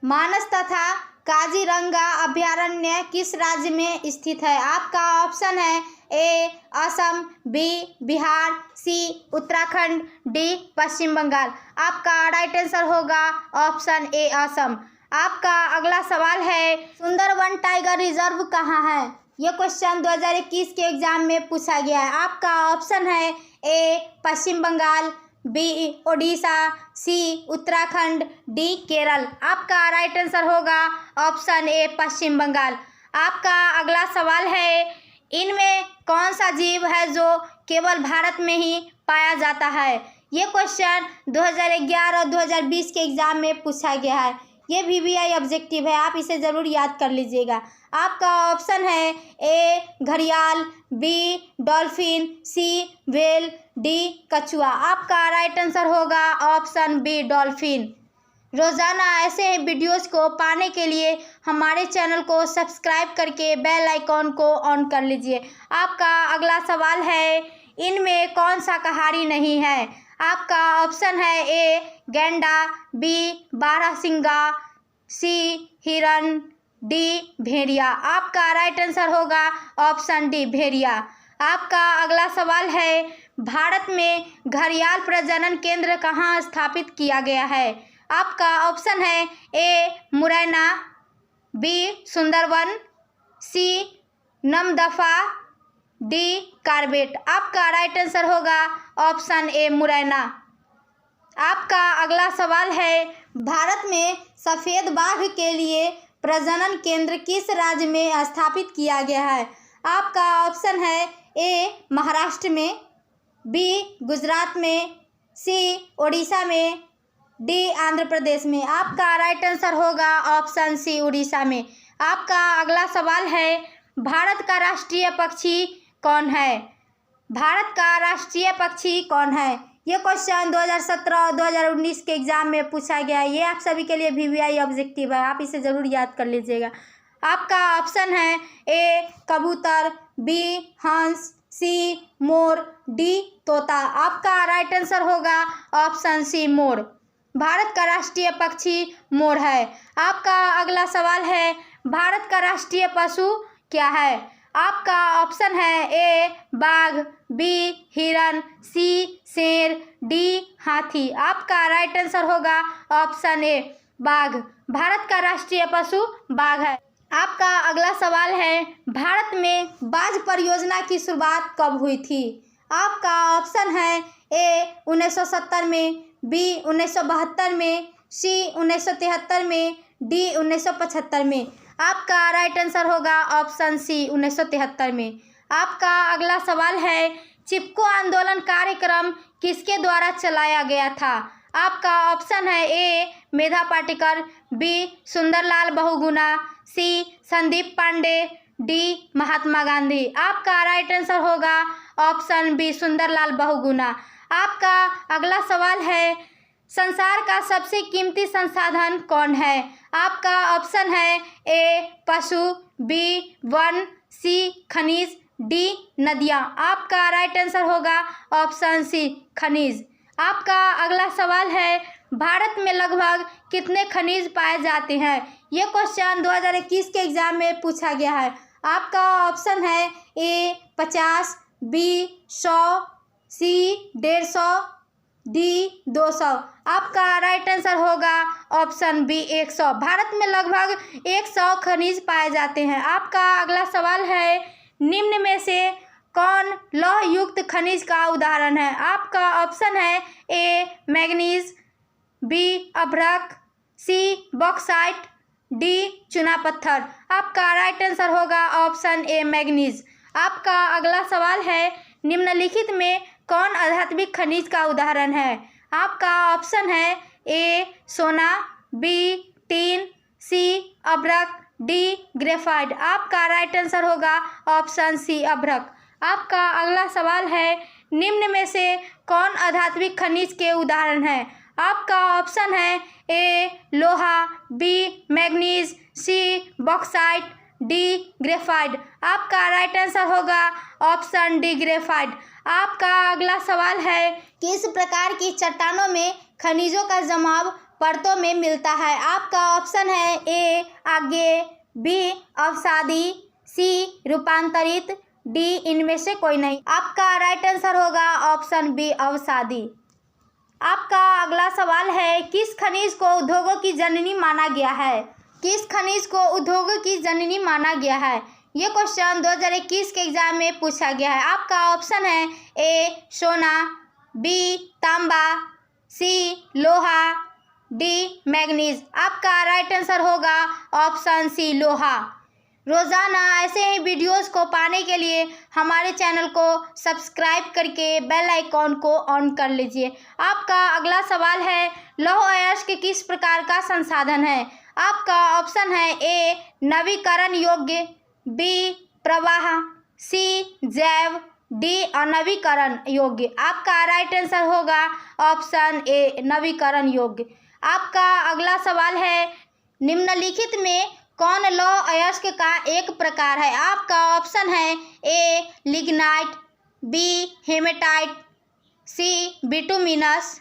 मानस तथा काजीरंगा अभयारण्य किस राज्य में स्थित है? आपका ऑप्शन है ए असम, बी बिहार, सी उत्तराखंड, डी पश्चिम बंगाल। आपका राइट आंसर होगा ऑप्शन ए असम। आपका अगला सवाल है, सुंदरवन टाइगर रिजर्व कहाँ है? यह क्वेश्चन 2021 के एग्जाम में पूछा गया है। आपका ऑप्शन है ए पश्चिम बंगाल, बी ओडिशा, सी उत्तराखंड, डी केरल। आपका राइट आंसर होगा ऑप्शन ए पश्चिम बंगाल। आपका अगला सवाल है, इनमें कौन सा जीव है जो केवल भारत में ही पाया जाता है? ये क्वेश्चन 2011 और 2020 के एग्जाम में पूछा गया है। ये VVI ऑब्जेक्टिव है, आप इसे ज़रूर याद कर लीजिएगा। आपका ऑप्शन है ए घड़ियाल, बी डॉल्फिन, सी व्हेल, डी कछुआ। आपका राइट आंसर होगा ऑप्शन बी डॉल्फिन। रोज़ाना ऐसे ही वीडियोस को पाने के लिए हमारे चैनल को सब्सक्राइब करके बेल आइकॉन को ऑन कर लीजिए। आपका अगला सवाल है, इनमें कौन शाकाहारी नहीं है? आपका ऑप्शन है ए गैंडा, बी बारहसिंगा, सी हिरन, डी भेड़िया। आपका राइट आंसर होगा ऑप्शन डी भेड़िया। आपका अगला सवाल है, भारत में घड़ियाल प्रजनन केंद्र कहाँ स्थापित किया गया है? आपका ऑप्शन है ए मुरैना, बी सुंदरवन, सी नमदफा, डी कार्बेट। आपका राइट आंसर होगा ऑप्शन ए मुरैना। आपका अगला सवाल है, भारत में सफ़ेद बाघ के लिए प्रजनन केंद्र किस राज्य में स्थापित किया गया है? आपका ऑप्शन है ए महाराष्ट्र में, बी गुजरात में, सी उड़ीसा में, डी आंध्र प्रदेश में। आपका राइट आंसर होगा ऑप्शन सी उड़ीसा में। आपका अगला सवाल है, भारत का राष्ट्रीय पक्षी कौन है? भारत का राष्ट्रीय पक्षी कौन है? ये क्वेश्चन 2017 और 2019 के एग्जाम में पूछा गया है। ये आप सभी के लिए वीवीआई ऑब्जेक्टिव है, आप इसे ज़रूर याद कर लीजिएगा। आपका ऑप्शन है ए कबूतर, बी हंस, सी मोर, डी तोता। आपका राइट आंसर होगा ऑप्शन सी मोर। भारत का राष्ट्रीय पक्षी मोर है। आपका अगला सवाल है, भारत का राष्ट्रीय पशु क्या है? आपका ऑप्शन है ए बाघ, बी हिरन, सी शेर, डी हाथी। आपका राइट आंसर होगा ऑप्शन ए बाघ। भारत का राष्ट्रीय पशु बाघ है। आपका अगला सवाल है, भारत में बाघ परियोजना की शुरुआत कब हुई थी? आपका ऑप्शन है ए 1970 में, बी 1972 में, सी 1973 में, डी 1975 में। आपका राइट आंसर होगा ऑप्शन सी 1973 में। आपका अगला सवाल है, चिपको आंदोलन कार्यक्रम किसके द्वारा चलाया गया था? आपका ऑप्शन है ए मेधा पाटेकर, बी सुंदरलाल बहुगुणा, सी संदीप पांडे, डी महात्मा गांधी। आपका राइट आंसर होगा ऑप्शन बी सुंदरलाल बहुगुणा। आपका अगला सवाल है, संसार का सबसे कीमती संसाधन कौन है? आपका ऑप्शन है ए पशु, बी वन, सी खनिज, डी नदियाँ। आपका राइट आंसर होगा ऑप्शन सी खनिज। आपका अगला सवाल है, भारत में लगभग कितने खनिज पाए जाते हैं? ये क्वेश्चन 2021 के एग्जाम में पूछा गया है। आपका ऑप्शन है ए 50, बी 100, सी 150, डी 200। आपका राइट आंसर होगा ऑप्शन बी 100। भारत में लगभग 100 खनिज पाए जाते हैं। आपका अगला सवाल है, निम्न में से कौन लौह युक्त खनिज का उदाहरण है? आपका ऑप्शन है ए मैग्नीज, बी अभ्रक, सी बॉक्साइट, डी चूना पत्थर। आपका राइट आंसर होगा ऑप्शन ए मैग्नीज। आपका अगला सवाल है, निम्नलिखित में कौन आध्यात्मिक खनिज का उदाहरण है? आपका ऑप्शन है ए सोना, बी टीन, सी अभ्रक, डी ग्रेफाइट। आपका राइट आंसर होगा ऑप्शन सी अभ्रक। आपका अगला सवाल है, निम्न में से कौन आध्यात्मिक खनिज के उदाहरण है? आपका ऑप्शन है ए लोहा, बी मैग्नीज, सी बॉक्साइट, डी ग्रेफाइट। आपका राइट आंसर होगा ऑप्शन डी ग्रेफाइट। आपका अगला सवाल है, किस प्रकार की चट्टानों में खनिजों का जमाव परतों में मिलता है? आपका ऑप्शन है ए आगे, बी अवसादी, सी रूपांतरित, डी इनमें से कोई नहीं। आपका राइट आंसर होगा ऑप्शन बी अवसादी। आपका अगला सवाल है, किस खनिज को उद्योगों की जननी माना गया है? किस खनिज को उद्योगों की जननी माना गया है? ये क्वेश्चन 2021 के एग्जाम में पूछा गया है। आपका ऑप्शन है ए सोना, बी तांबा, सी लोहा, डी मैग्नीज। आपका राइट आंसर होगा ऑप्शन सी लोहा। रोज़ाना ऐसे ही वीडियोस को पाने के लिए हमारे चैनल को सब्सक्राइब करके बेल आइकॉन को ऑन कर लीजिए। आपका अगला सवाल है, लौह अयस्क किस प्रकार का संसाधन है? आपका ऑप्शन है ए नवीकरण योग्य, बी प्रवाह, सी जैव, डी अनवीकरण योग्य। आपका राइट आंसर होगा ऑप्शन ए नवीकरण योग्य। आपका अगला सवाल है, निम्नलिखित में कौन लौह अयस्क का एक प्रकार है? आपका ऑप्शन है ए लिग्नाइट, बी हेमेटाइट, सी बिटुमिनस,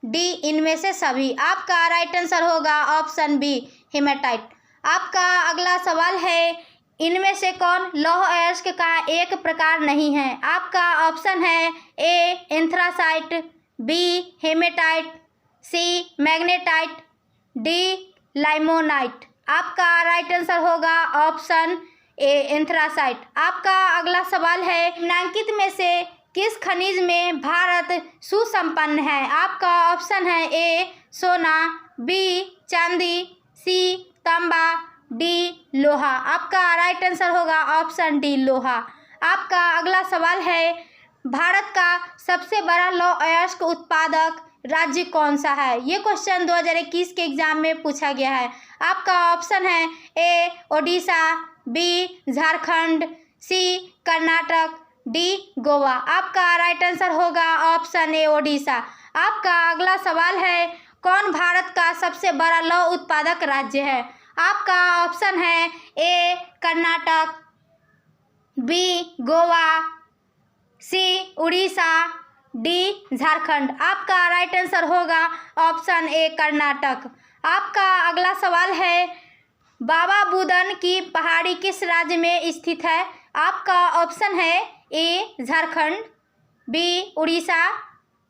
डी इनमें से सभी। आपका राइट आंसर होगा ऑप्शन बी हेमेटाइट। आपका अगला सवाल है, इनमें से कौन लौह अयस्क का एक प्रकार नहीं है? आपका ऑप्शन है ए एंथ्रासाइट, बी हेमेटाइट, सी मैग्नेटाइट, डी लाइमोनाइट। आपका राइट आंसर होगा ऑप्शन ए एंथ्रासाइट। आपका अगला सवाल है, निम्नलिखित में से किस खनिज में भारत सुसंपन्न है? आपका ऑप्शन है ए सोना, बी चांदी, सी तांबा, डी लोहा। आपका राइट आंसर होगा ऑप्शन डी लोहा। आपका अगला सवाल है, भारत का सबसे बड़ा लौह अयस्क उत्पादक राज्य कौन सा है? ये क्वेश्चन 2021 के एग्जाम में पूछा गया है। आपका ऑप्शन है ए ओडिशा, बी झारखंड, सी कर्नाटक, डी गोवा। आपका राइट आंसर होगा ऑप्शन ए ओडिशा। आपका अगला सवाल है, कौन भारत का सबसे बड़ा लौह उत्पादक राज्य है? आपका ऑप्शन है ए कर्नाटक, बी गोवा, सी उड़ीसा, डी झारखंड। आपका राइट आंसर होगा ऑप्शन ए कर्नाटक। आपका अगला सवाल है, बाबा बुदन की पहाड़ी किस राज्य में स्थित है? आपका ऑप्शन है ए झारखंड, बी उड़ीसा,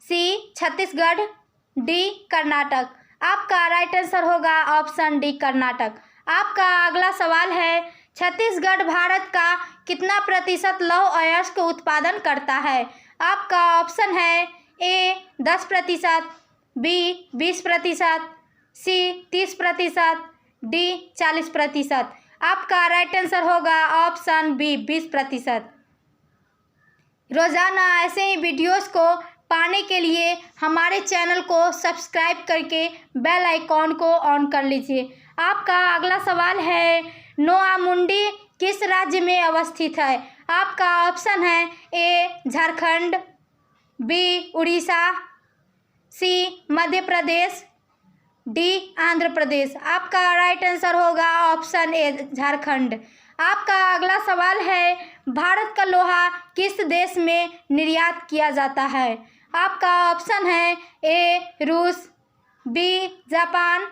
सी छत्तीसगढ़, डी कर्नाटक। आपका राइट आंसर होगा ऑप्शन डी कर्नाटक। आपका अगला सवाल है, छत्तीसगढ़ भारत का कितना प्रतिशत लौह अयस्क उत्पादन करता है? आपका ऑप्शन है ए 10%, बी 20%, सी 30%, डी 40%। आपका राइट आंसर होगा ऑप्शन बी 20%। रोज़ाना ऐसे ही वीडियोस को पाने के लिए हमारे चैनल को सब्सक्राइब करके बेल आइकॉन को ऑन कर लीजिए। आपका अगला सवाल है, नोआमुंडी किस राज्य में अवस्थित है? आपका ऑप्शन है ए झारखंड, बी उड़ीसा, सी मध्य प्रदेश, डी आंध्र प्रदेश। आपका राइट आंसर होगा ऑप्शन ए झारखंड। आपका अगला सवाल है, भारत का लोहा किस देश में निर्यात किया जाता है? आपका ऑप्शन है ए रूस, बी जापान,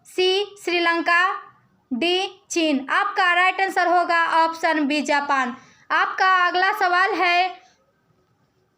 सी श्रीलंका, डी चीन। आपका राइट आंसर होगा ऑप्शन बी जापान। आपका अगला सवाल है,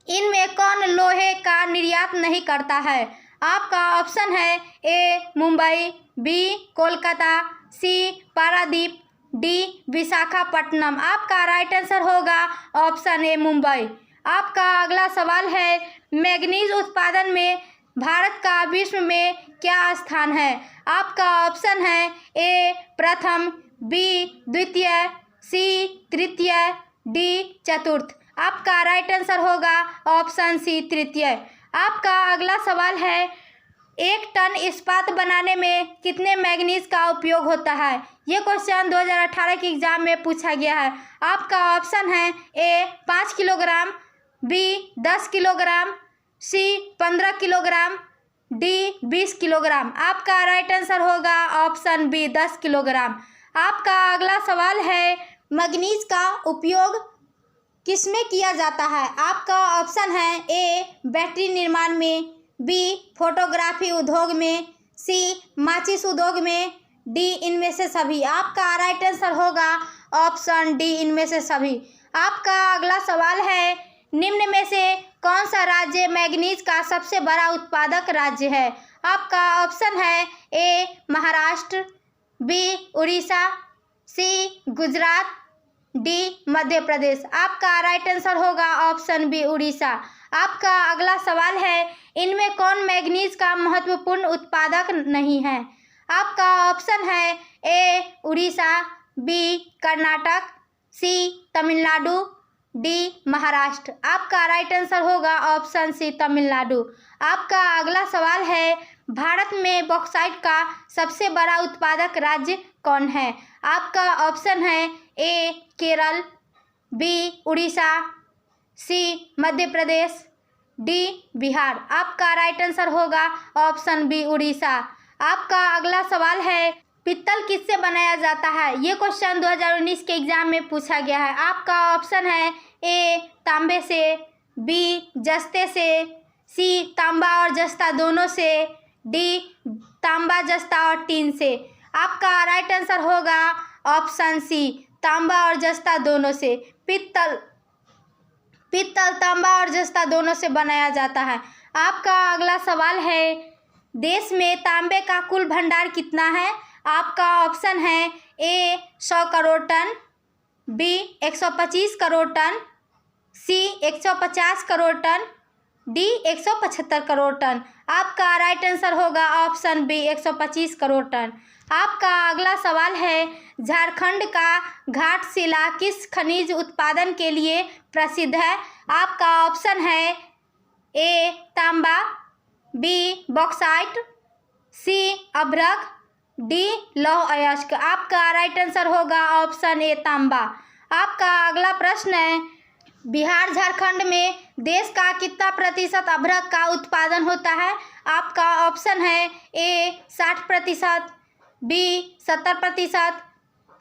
इनमें कौन लोहे का निर्यात नहीं करता है? आपका ऑप्शन है ए मुंबई, बी कोलकाता, सी पारादीप, डी विशाखापट्टनम। आपका राइट आंसर होगा ऑप्शन ए मुंबई। आपका अगला सवाल है, मैग्नीज उत्पादन में भारत का विश्व में क्या स्थान है? आपका ऑप्शन है ए प्रथम, बी द्वितीय, सी तृतीय, डी चतुर्थ। आपका राइट आंसर होगा ऑप्शन सी तृतीय। आपका अगला सवाल है, 1 टन इस्पात बनाने में कितने मैग्नीज का उपयोग होता है? ये क्वेश्चन 2018 के एग्जाम में पूछा गया है। आपका ऑप्शन है ए 5 किलोग्राम, बी 10 किलोग्राम, सी 15 किलोग्राम, डी 20 किलोग्राम। आपका राइट आंसर होगा ऑप्शन बी 10 किलोग्राम। आपका अगला सवाल है, मैग्नीज का उपयोग किसमें किया जाता है? आपका ऑप्शन है ए बैटरी निर्माण में, बी फोटोग्राफी उद्योग में, सी माचिस उद्योग में, डी इनमें से सभी। आपका राइट आंसर होगा ऑप्शन डी इनमें से सभी। आपका अगला सवाल है, निम्न में से कौन सा राज्य मैग्नीज का सबसे बड़ा उत्पादक राज्य है? आपका ऑप्शन है ए महाराष्ट्र, बी उड़ीसा, सी गुजरात, डी मध्य प्रदेश। आपका राइट आंसर होगा ऑप्शन बी उड़ीसा। आपका अगला सवाल है, इनमें कौन मैग्नीज का महत्वपूर्ण उत्पादक नहीं है? आपका ऑप्शन है ए उड़ीसा, बी कर्नाटक, सी तमिलनाडु, डी महाराष्ट्र। आपका राइट आंसर होगा ऑप्शन सी तमिलनाडु। आपका अगला सवाल है, भारत में बॉक्साइट का सबसे बड़ा उत्पादक राज्य कौन है? आपका ऑप्शन है ए केरल, बी उड़ीसा, सी मध्य प्रदेश, डी बिहार। आपका राइट आंसर होगा ऑप्शन बी उड़ीसा। आपका अगला सवाल है, पित्तल किससे बनाया जाता है? ये क्वेश्चन 2019 के एग्जाम में पूछा गया है। आपका ऑप्शन है ए तांबे से, बी जस्ते से, सी तांबा और जस्ता दोनों से, डी तांबा जस्ता और टीन से। आपका राइट आंसर होगा ऑप्शन सी, तांबा और जस्ता दोनों से। पित्तल तांबा और जस्ता दोनों से बनाया जाता है। आपका अगला सवाल है, देश में तांबे का कुल भंडार कितना है? आपका ऑप्शन है A 100 crore ton, B 125 crore ton, C 150 crore ton, D 175 crore ton. आपका राइट आंसर होगा ऑप्शन बी 125 करोड़ टन। आपका अगला सवाल है, झारखंड का घाटशिला किस खनिज उत्पादन के लिए प्रसिद्ध है? आपका ऑप्शन है ए तांबा, बी बॉक्साइट, सी अभ्रक, डी लौह अयस्क। आपका राइट आंसर होगा ऑप्शन ए तांबा। आपका अगला प्रश्न है, बिहार झारखंड में देश का कितना प्रतिशत अभ्रक का उत्पादन होता है? आपका ऑप्शन है ए 60%, बी 70%,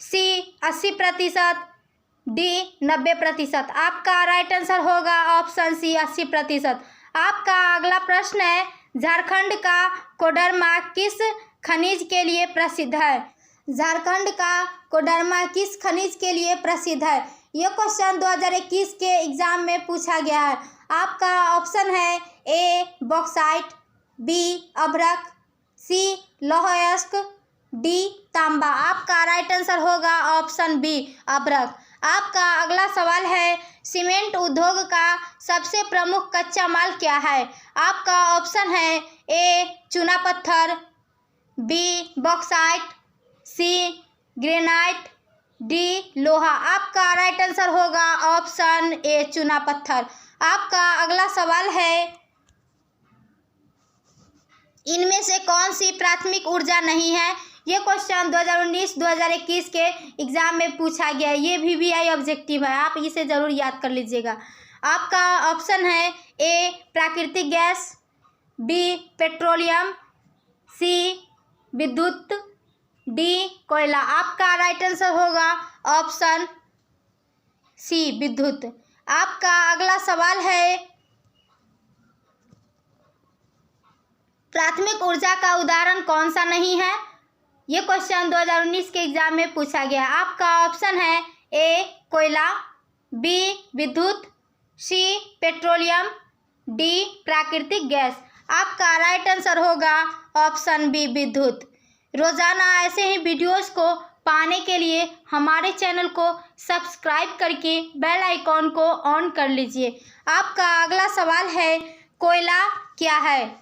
सी 80%, डी 90%। आपका राइट आंसर होगा ऑप्शन सी 80%। आपका अगला प्रश्न है, झारखंड का कोडरमा किस खनिज के लिए प्रसिद्ध है? झारखंड का कोडरमा किस खनिज के लिए प्रसिद्ध है? ये क्वेश्चन 2021 के एग्जाम में पूछा गया है। आपका ऑप्शन है ए बॉक्साइट, बी अभ्रक, सी लौह अयस्क, डी तांबा। आपका राइट आंसर होगा ऑप्शन बी अभ्रक। आपका अगला सवाल है, सीमेंट उद्योग का सबसे प्रमुख कच्चा माल क्या है? आपका ऑप्शन है ए चूना पत्थर, बी बॉक्साइट, सी ग्रेनाइट, डी लोहा। आपका राइट आंसर होगा ऑप्शन ए चूना पत्थर। आपका अगला सवाल है, इनमें से कौन सी प्राथमिक ऊर्जा नहीं है? ये क्वेश्चन 2019-2021 के एग्जाम में पूछा गया है। ये VVI ऑब्जेक्टिव है, आप इसे जरूर याद कर लीजिएगा। आपका ऑप्शन है ए प्राकृतिक गैस, बी पेट्रोलियम, सी विद्युत, डी कोयला। आपका राइट आंसर होगा ऑप्शन सी विद्युत। आपका अगला सवाल है, प्राथमिक ऊर्जा का उदाहरण कौन सा नहीं है? ये क्वेश्चन 2019 के एग्जाम में पूछा गया। आपका ऑप्शन है ए कोयला, बी विद्युत, सी पेट्रोलियम, डी प्राकृतिक गैस। आपका राइट आंसर होगा ऑप्शन बी विद्युत। रोजाना ऐसे ही वीडियोस को पाने के लिए हमारे चैनल को सब्सक्राइब करके बेल आइकॉन को ऑन कर लीजिए। आपका अगला सवाल है, कोयला क्या है?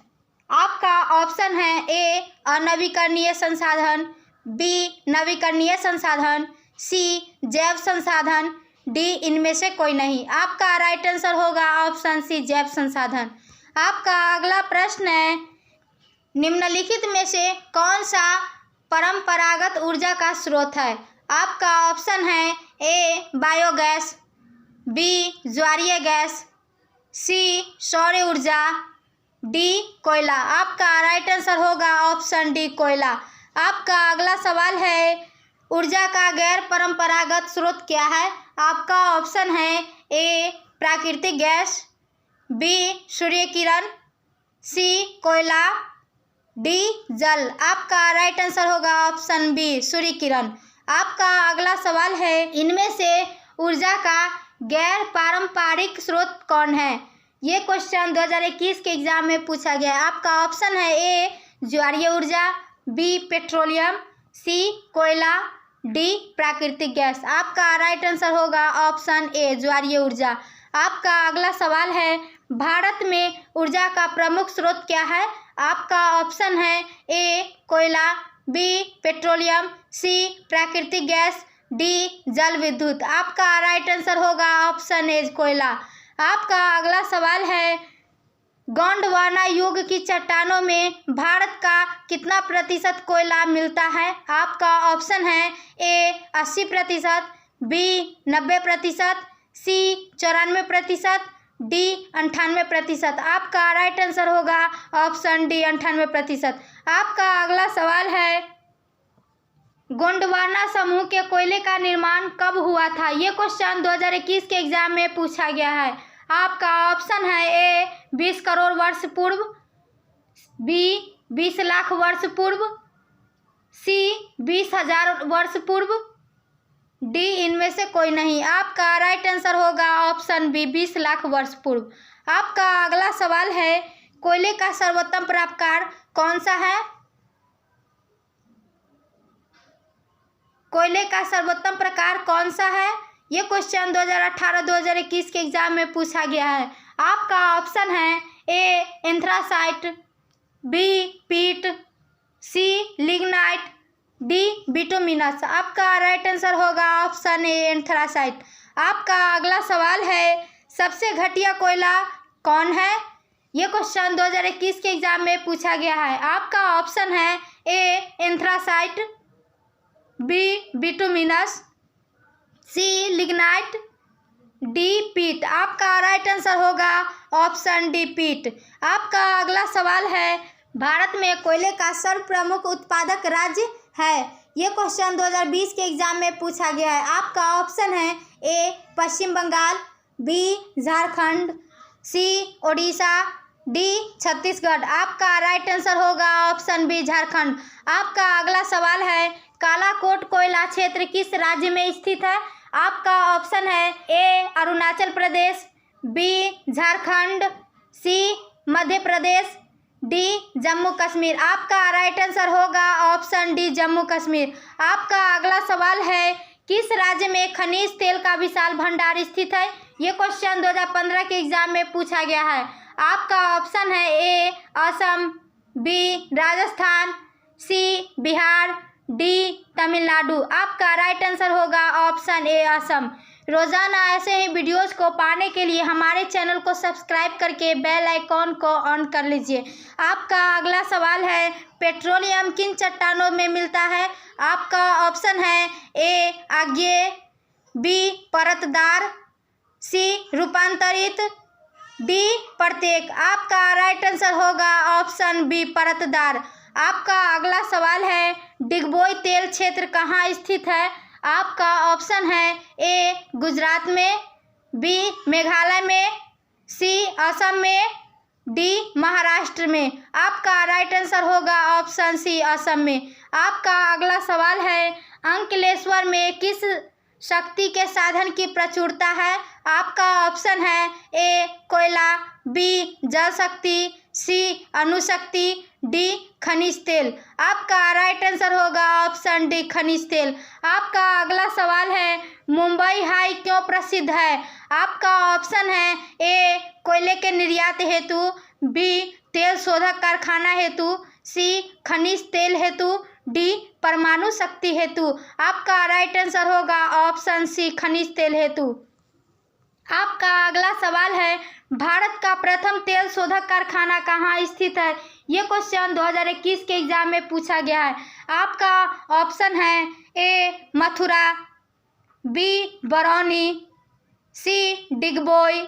आपका ऑप्शन है ए अनवीकरणीय संसाधन, बी नवीकरणीय संसाधन, सी जैव संसाधन, डी इनमें से कोई नहीं। आपका राइट आंसर होगा ऑप्शन सी जैव संसाधन। आपका अगला प्रश्न है, निम्नलिखित में से कौन सा परंपरागत ऊर्जा का स्रोत है? आपका ऑप्शन है ए बायोगैस, बी ज्वारीय गैस, सी सौर ऊर्जा, डी कोयला। आपका राइट आंसर होगा ऑप्शन डी कोयला। आपका अगला सवाल है, ऊर्जा का गैर परंपरागत स्रोत क्या है? आपका ऑप्शन है ए प्राकृतिक गैस, बी सूर्य किरण, सी कोयला, डी जल। आपका राइट आंसर होगा ऑप्शन बी सूर्य किरण। आपका अगला सवाल है, इनमें से ऊर्जा का गैर पारंपरिक स्रोत कौन है? ये क्वेश्चन 2021 के एग्जाम में पूछा गया है। आपका ऑप्शन है ए ज्वारीय ऊर्जा, बी पेट्रोलियम, सी कोयला, डी प्राकृतिक गैस। आपका राइट आंसर होगा ऑप्शन ए ज्वारीय ऊर्जा। आपका अगला सवाल है, भारत में ऊर्जा का प्रमुख स्रोत क्या है? आपका ऑप्शन है ए कोयला, बी पेट्रोलियम, सी प्राकृतिक गैस, डी जल विद्युत। आपका राइट आंसर होगा ऑप्शन ए कोयला। आपका अगला सवाल है, गोंडवाना युग की चट्टानों में भारत का कितना प्रतिशत कोयला मिलता है? आपका ऑप्शन है ए 80%, बी 90%, सी 94%, डी 98%। आपका राइट आंसर होगा ऑप्शन डी 98%। आपका अगला सवाल है, गोंडवाना समूह के कोयले का निर्माण कब हुआ था? ये क्वेश्चन 2021 के एग्जाम में पूछा गया है। आपका ऑप्शन है ए 20 करोड़ वर्ष पूर्व, बी 20 लाख वर्ष पूर्व, सी 20,000 वर्ष पूर्व, डी इनमें से कोई नहीं। आपका राइट आंसर होगा ऑप्शन बी 20 लाख वर्ष पूर्व। आपका अगला सवाल है, कोयले का सर्वोत्तम प्रकार कौन सा है? कोयले का सर्वोत्तम प्रकार कौन सा है? ये क्वेश्चन 2018-2021 के एग्जाम में पूछा गया है। आपका ऑप्शन है ए एंथ्रासाइट, बी पीट, सी लिग्नाइट, डी बिटुमिनस। आपका राइट आंसर होगा ऑप्शन ए एंथ्रासाइट। आपका अगला सवाल है, सबसे घटिया कोयला कौन है? ये क्वेश्चन 2021 के एग्जाम में पूछा गया है। आपका ऑप्शन है ए एंथ्रासाइट, बी बिटुमिनस, सी लिग्नाइट, डी पीट। आपका राइट आंसर होगा ऑप्शन डी पीट। आपका अगला सवाल है, भारत में कोयले का सर्व प्रमुख उत्पादक राज्य है? ये क्वेश्चन 2020 के एग्जाम में पूछा गया है। आपका ऑप्शन है ए पश्चिम बंगाल, बी झारखंड, सी ओडिशा, डी छत्तीसगढ़। आपका राइट आंसर होगा ऑप्शन बी झारखंड। आपका अगला सवाल है, कालाकोट कोयला क्षेत्र किस राज्य में स्थित है? आपका ऑप्शन है ए अरुणाचल प्रदेश, बी झारखंड, सी मध्य प्रदेश, डी जम्मू कश्मीर। आपका राइट आंसर होगा ऑप्शन डी जम्मू कश्मीर। आपका अगला सवाल है, किस राज्य में खनिज तेल का विशाल भंडार स्थित है? ये क्वेश्चन 2015 के एग्जाम में पूछा गया है। आपका ऑप्शन है ए असम, बी राजस्थान, सी बिहार, डी तमिलनाडु। आपका राइट आंसर होगा ऑप्शन ए असम। रोजाना ऐसे ही वीडियोस को पाने के लिए हमारे चैनल को सब्सक्राइब करके बेल आइकॉन को ऑन कर लीजिए। आपका अगला सवाल है, पेट्रोलियम किन चट्टानों में मिलता है? आपका ऑप्शन है ए आग्नेय, बी परतदार, सी रूपांतरित, डी प्रत्येक। आपका राइट आंसर होगा ऑप्शन बी परतदार। आपका अगला सवाल है, डिगबोई तेल क्षेत्र कहाँ स्थित है? आपका ऑप्शन है ए गुजरात में, बी मेघालय में, सी असम में, डी महाराष्ट्र में। आपका राइट आंसर होगा ऑप्शन सी असम में। आपका अगला सवाल है, अंकलेश्वर में किस शक्ति के साधन की प्रचुरता है? आपका ऑप्शन है ए कोयला, बी जल शक्ति, सी अणुशक्ति, डी खनिज तेल। आपका राइट आंसर होगा ऑप्शन डी खनिज तेल। आपका अगला सवाल है, मुंबई हाई क्यों प्रसिद्ध है? आपका ऑप्शन है ए कोयले के निर्यात हेतु, बी तेल शोधक कारखाना हेतु, सी खनिज तेल हेतु, डी परमाणु शक्ति हेतु। आपका राइट आंसर होगा ऑप्शन सी खनिज तेल हेतु। आपका अगला सवाल है, भारत का प्रथम तेल शोधक कारखाना कहाँ स्थित है? ये क्वेश्चन 2021 के एग्जाम में पूछा गया है। आपका ऑप्शन है ए मथुरा, बी बरौनी, सी डिगबोई,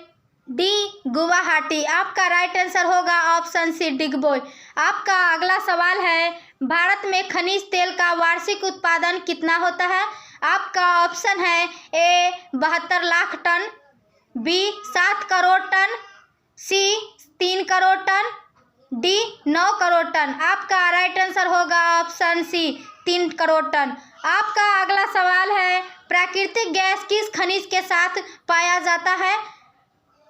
डी गुवाहाटी। आपका राइट आंसर होगा ऑप्शन सी डिगबोई। आपका अगला सवाल है, भारत में खनिज तेल का वार्षिक उत्पादन कितना होता है? आपका ऑप्शन है A 72 lakh ton, B 7 crore ton, C 3 crore ton, D 9 crore ton. आपका राइट आंसर होगा ऑप्शन सी 3 करोड़ टन। आपका अगला सवाल है, प्राकृतिक गैस किस खनिज के साथ पाया जाता है?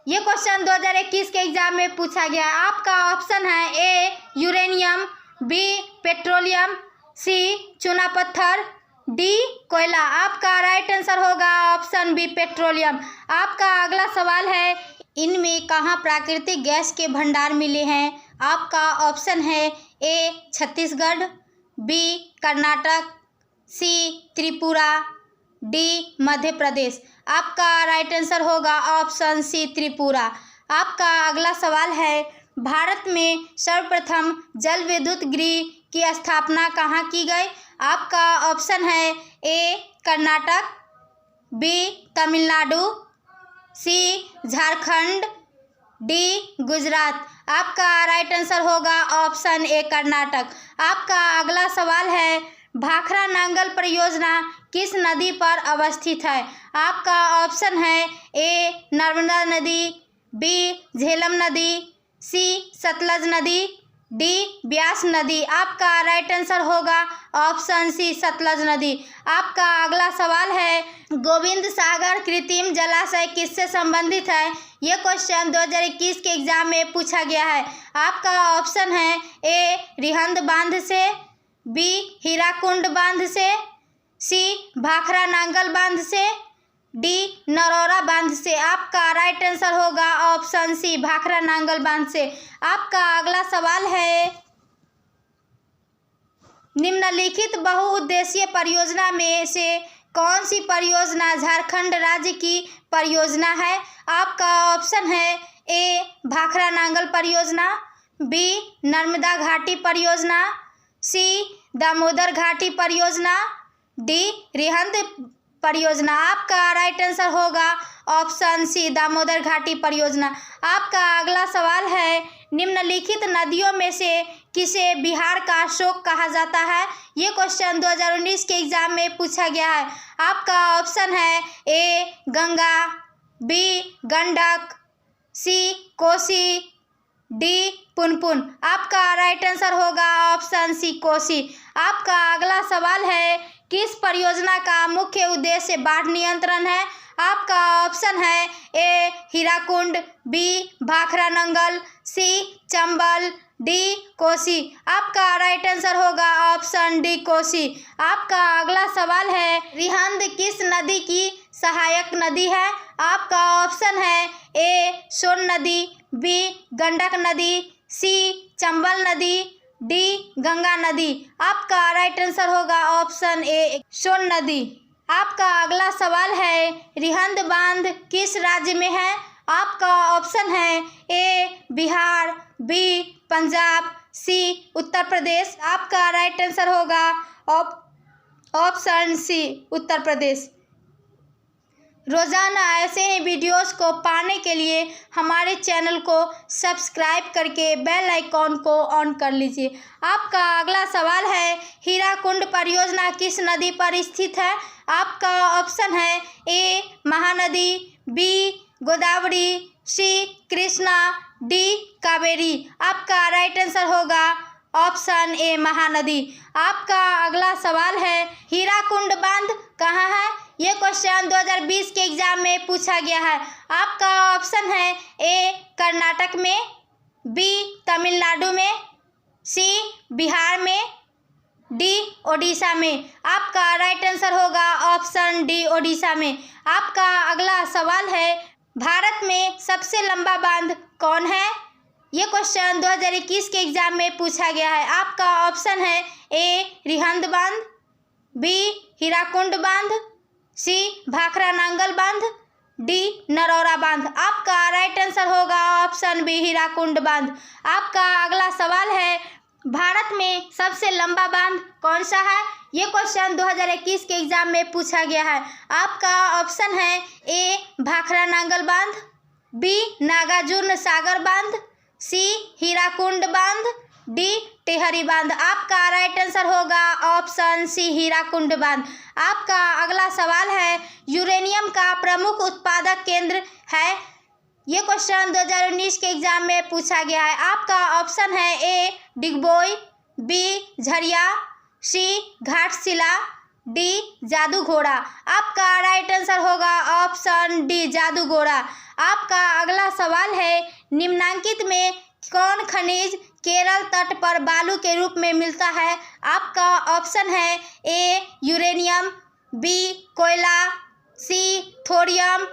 ये क्वेश्चन 2021 के एग्जाम में पूछा गया है। आपका ऑप्शन है ए यूरेनियम, बी पेट्रोलियम, सी चूना पत्थर, डी कोयला। आपका राइट आंसर होगा ऑप्शन बी पेट्रोलियम। आपका अगला सवाल है, इनमें कहाँ प्राकृतिक गैस के भंडार मिले हैं? आपका ऑप्शन है ए छत्तीसगढ़, बी कर्नाटक, सी त्रिपुरा, डी मध्य प्रदेश। आपका राइट आंसर होगा ऑप्शन सी त्रिपुरा। आपका अगला सवाल है, भारत में सर्वप्रथम जल विद्युत गृह की स्थापना कहाँ की गई? आपका ऑप्शन है ए कर्नाटक, बी तमिलनाडु, सी झारखंड, डी गुजरात। आपका राइट आंसर होगा ऑप्शन ए कर्नाटक। आपका अगला सवाल है, भाखड़ा नांगल परियोजना किस नदी पर अवस्थित है? आपका ऑप्शन है ए नर्मदा नदी, बी झेलम नदी, सी सतलज नदी, डी ब्यास नदी। आपका राइट आंसर होगा ऑप्शन सी सतलज नदी। आपका अगला सवाल है गोविंद सागर कृत्रिम जलाशय किससे संबंधित है? ये क्वेश्चन 2021 के एग्जाम में पूछा गया है। आपका ऑप्शन है ए रिहंद बांध से, बी हीराकुंड बांध से, सी भाखड़ा नांगल बांध से, डी नरौरा बांध से। आपका राइट आंसर होगा ऑप्शन सी भाखड़ा नांगल बांध से। आपका अगला सवाल है निम्नलिखित बहुउद्देशीय परियोजना में से कौन सी परियोजना झारखंड राज्य की परियोजना है? आपका ऑप्शन है ए भाखड़ा नांगल परियोजना, बी नर्मदा घाटी परियोजना, सी दामोदर घाटी परियोजना, डी रिहंद परियोजना। आपका राइट आंसर होगा ऑप्शन सी दामोदर घाटी परियोजना। आपका अगला सवाल है निम्नलिखित नदियों में से किसे बिहार का शोक कहा जाता है? ये क्वेश्चन 2019 के एग्जाम में पूछा गया है। आपका ऑप्शन है ए गंगा, बी गंडक, सी कोसी, डी पुनपुन। आपका राइट आंसर होगा ऑप्शन सी कोसी। आपका अगला सवाल है किस परियोजना का मुख्य उद्देश्य बाढ़ नियंत्रण है? आपका ऑप्शन है ए हीराकुंड, बी भाखड़ा नंगल, सी चंबल, डी कोसी। आपका राइट आंसर होगा ऑप्शन डी कोसी। आपका अगला सवाल है रिहंद किस नदी की सहायक नदी है? आपका ऑप्शन है ए सोन नदी, बी गंडक नदी, सी चंबल नदी, डी गंगा नदी। आपका राइट आंसर होगा ऑप्शन ए सोन नदी। आपका अगला सवाल है रिहंद बांध किस राज्य में है? आपका ऑप्शन है ए बिहार, बी पंजाब, सी उत्तर प्रदेश। आपका राइट आंसर होगा ऑप्शन सी उत्तर प्रदेश। रोज़ाना ऐसे ही वीडियोस को पाने के लिए हमारे चैनल को सब्सक्राइब करके बेल आइकॉन को ऑन कर लीजिए। आपका अगला सवाल है हीराकुंड परियोजना किस नदी पर स्थित है? आपका ऑप्शन है ए महानदी, बी गोदावरी, सी कृष्णा, डी कावेरी। आपका राइट आंसर होगा ऑप्शन ए महानदी। आपका अगला सवाल है हीराकुंड बांध कहाँ है? ये क्वेश्चन 2020 के एग्जाम में पूछा गया है। आपका ऑप्शन है ए कर्नाटक में, बी तमिलनाडु में, सी बिहार में, डी ओडिशा में। आपका राइट आंसर होगा ऑप्शन डी ओडिशा में। आपका अगला सवाल है भारत में सबसे लंबा बांध कौन है? ये क्वेश्चन 2021 के एग्जाम में पूछा गया है। आपका ऑप्शन है ए रिहंद बांध, बी हीराकुंड बांध, सी भाखड़ा नांगल बांध, डी नरौरा बांध। आपका राइट आंसर होगा ऑप्शन बी हीराकुंड बांध। आपका अगला सवाल है भारत में सबसे लंबा बांध कौन सा है? ये क्वेश्चन 2021 के एग्जाम में पूछा गया है। आपका ऑप्शन है ए भाखड़ा नांगल बांध, बी नागार्जुन सागर बांध, सी हीराकुंड बांध, डी टेहरी बांध। आपका राइट आंसर होगा ऑप्शन सी हीराकुंड बांध। आपका अगला सवाल है यूरेनियम का प्रमुख उत्पादक केंद्र है? ये क्वेश्चन 2019 के एग्जाम में पूछा गया है। आपका ऑप्शन है ए डिगबोई, बी झरिया, सी घाटशिला, डी जादूघोड़ा। आपका राइट आंसर होगा ऑप्शन डी जादूघोड़ा। आपका अगला सवाल है निम्नांकित में कौन खनिज केरल तट पर बालू के रूप में मिलता है? आपका ऑप्शन है ए यूरेनियम, बी कोयला, सी थोरियम,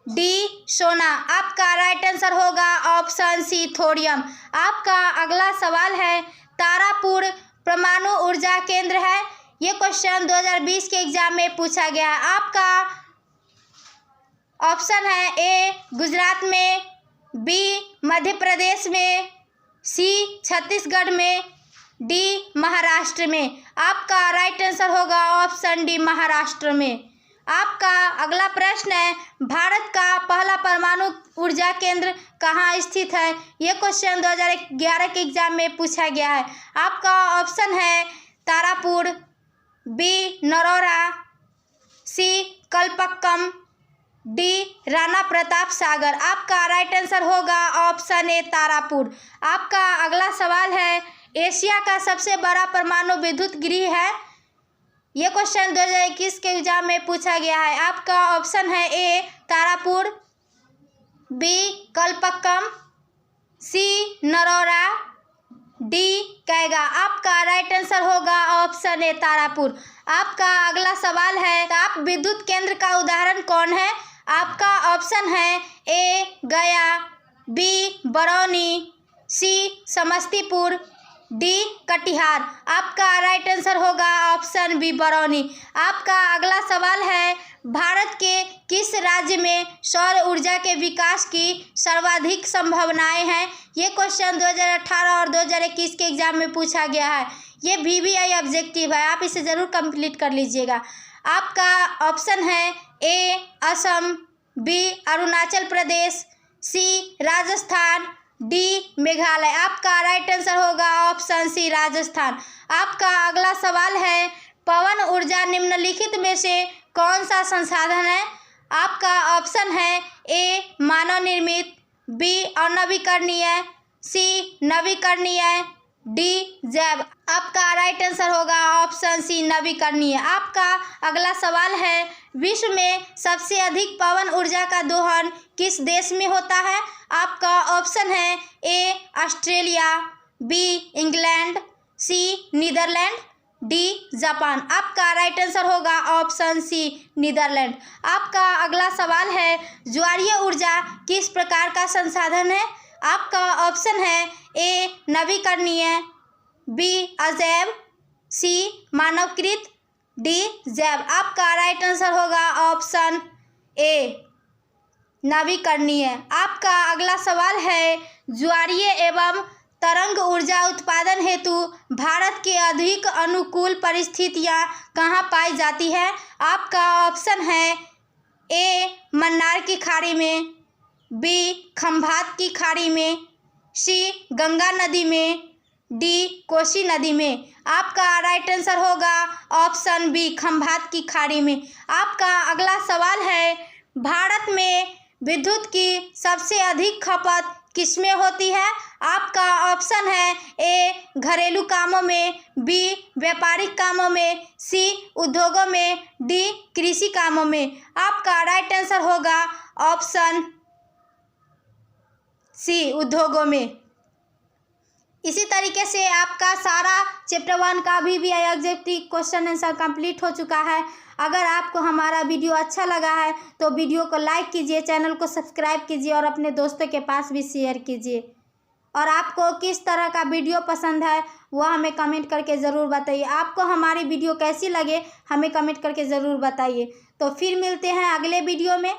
डी सोना। आपका राइट आंसर होगा ऑप्शन सी थोरियम। आपका अगला सवाल है तारापुर परमाणु ऊर्जा केंद्र है? ये क्वेश्चन 2020 के एग्जाम में पूछा गया है। आपका ऑप्शन है ए गुजरात में, बी मध्य प्रदेश में, सी छत्तीसगढ़ में, डी महाराष्ट्र में। आपका राइट आंसर होगा ऑप्शन डी महाराष्ट्र में। आपका अगला प्रश्न है भारत का पहला परमाणु ऊर्जा केंद्र कहाँ स्थित है? ये क्वेश्चन 2011 के एग्जाम में पूछा गया है। आपका ऑप्शन है तारापुर, बी नरौरा, सी कलपक्कम, डी राणा प्रताप सागर। आपका राइट आंसर होगा ऑप्शन ए तारापुर। आपका अगला सवाल है, एशिया का सबसे बड़ा परमाणु विद्युत गृह है। ये क्वेश्चन 2021 के एग्जाम में पूछा गया है। आपका ऑप्शन है ए तारापुर, बी कलपक्कम, सी नरौरा, डी कैगा। आपका राइट आंसर होगा ऑप्शन ए तारापुर। आपका अगला सवाल है, ताप विद्युत केंद्र का उदाहरण कौन है। आपका ऑप्शन है ए गया, बी बरौनी, सी समस्तीपुर, डी कटिहार। आपका राइट आंसर होगा ऑप्शन बी बरौनी। आपका अगला सवाल है, भारत के किस राज्य में सौर ऊर्जा के विकास की सर्वाधिक संभावनाएं हैं। ये क्वेश्चन 2018 और 2021 के एग्जाम में पूछा गया है। ये VVI ऑब्जेक्टिव है, आप इसे ज़रूर कंप्लीट कर लीजिएगा। आपका ऑप्शन है ए असम, बी अरुणाचल प्रदेश, सी राजस्थान, डी मेघालय। आपका राइट आंसर होगा ऑप्शन सी राजस्थान। आपका अगला सवाल है, पवन ऊर्जा निम्नलिखित में से कौन सा संसाधन है। आपका ऑप्शन है ए मानव निर्मित, बी अनवीकरणीय, सी नवीकरणीय, डी जैव। आपका राइट आंसर होगा ऑप्शन सी नवीकरणीय। आपका अगला सवाल है, विश्व में सबसे अधिक पवन ऊर्जा का दोहन किस देश में होता है। आपका ऑप्शन है A Australia, B England, C Netherland, D Japan. आपका राइट आंसर होगा ऑप्शन सी नीदरलैंड। आपका अगला सवाल है, ज्वारीय ऊर्जा किस प्रकार का संसाधन है। आपका ऑप्शन है ए नवीकरणीय, बी अजैव, सी मानवकृत, डी जैव। आपका राइट आंसर होगा ऑप्शन ए नवीकरणीय। आपका अगला सवाल है, ज्वारीय एवं तरंग ऊर्जा उत्पादन हेतु भारत के अधिक अनुकूल परिस्थितियां कहाँ पाई जाती है। आपका ऑप्शन है ए मन्नार की खाड़ी में, बी खंभात की खाड़ी में, सी गंगा नदी में, डी कोसी नदी में। आपका राइट आंसर होगा ऑप्शन बी खंभात की खाड़ी में। आपका अगला सवाल है, भारत में विद्युत की सबसे अधिक खपत किसमें होती है। आपका ऑप्शन है ए घरेलू कामों में, बी व्यापारिक कामों में, सी उद्योगों में, डी कृषि कामों में। आपका राइट आंसर होगा ऑप्शन सी उद्योगों में। इसी तरीके से आपका सारा चैप्टर 1 का VVI objective question answer complete हो चुका है। अगर आपको हमारा वीडियो अच्छा लगा है तो वीडियो को लाइक कीजिए, चैनल को सब्सक्राइब कीजिए और अपने दोस्तों के पास भी शेयर कीजिए। और आपको किस तरह का वीडियो पसंद है वह हमें कमेंट करके ज़रूर बताइए। आपको हमारी वीडियो कैसी लगे हमें कमेंट करके ज़रूर बताइए। तो फिर मिलते हैं अगले वीडियो में।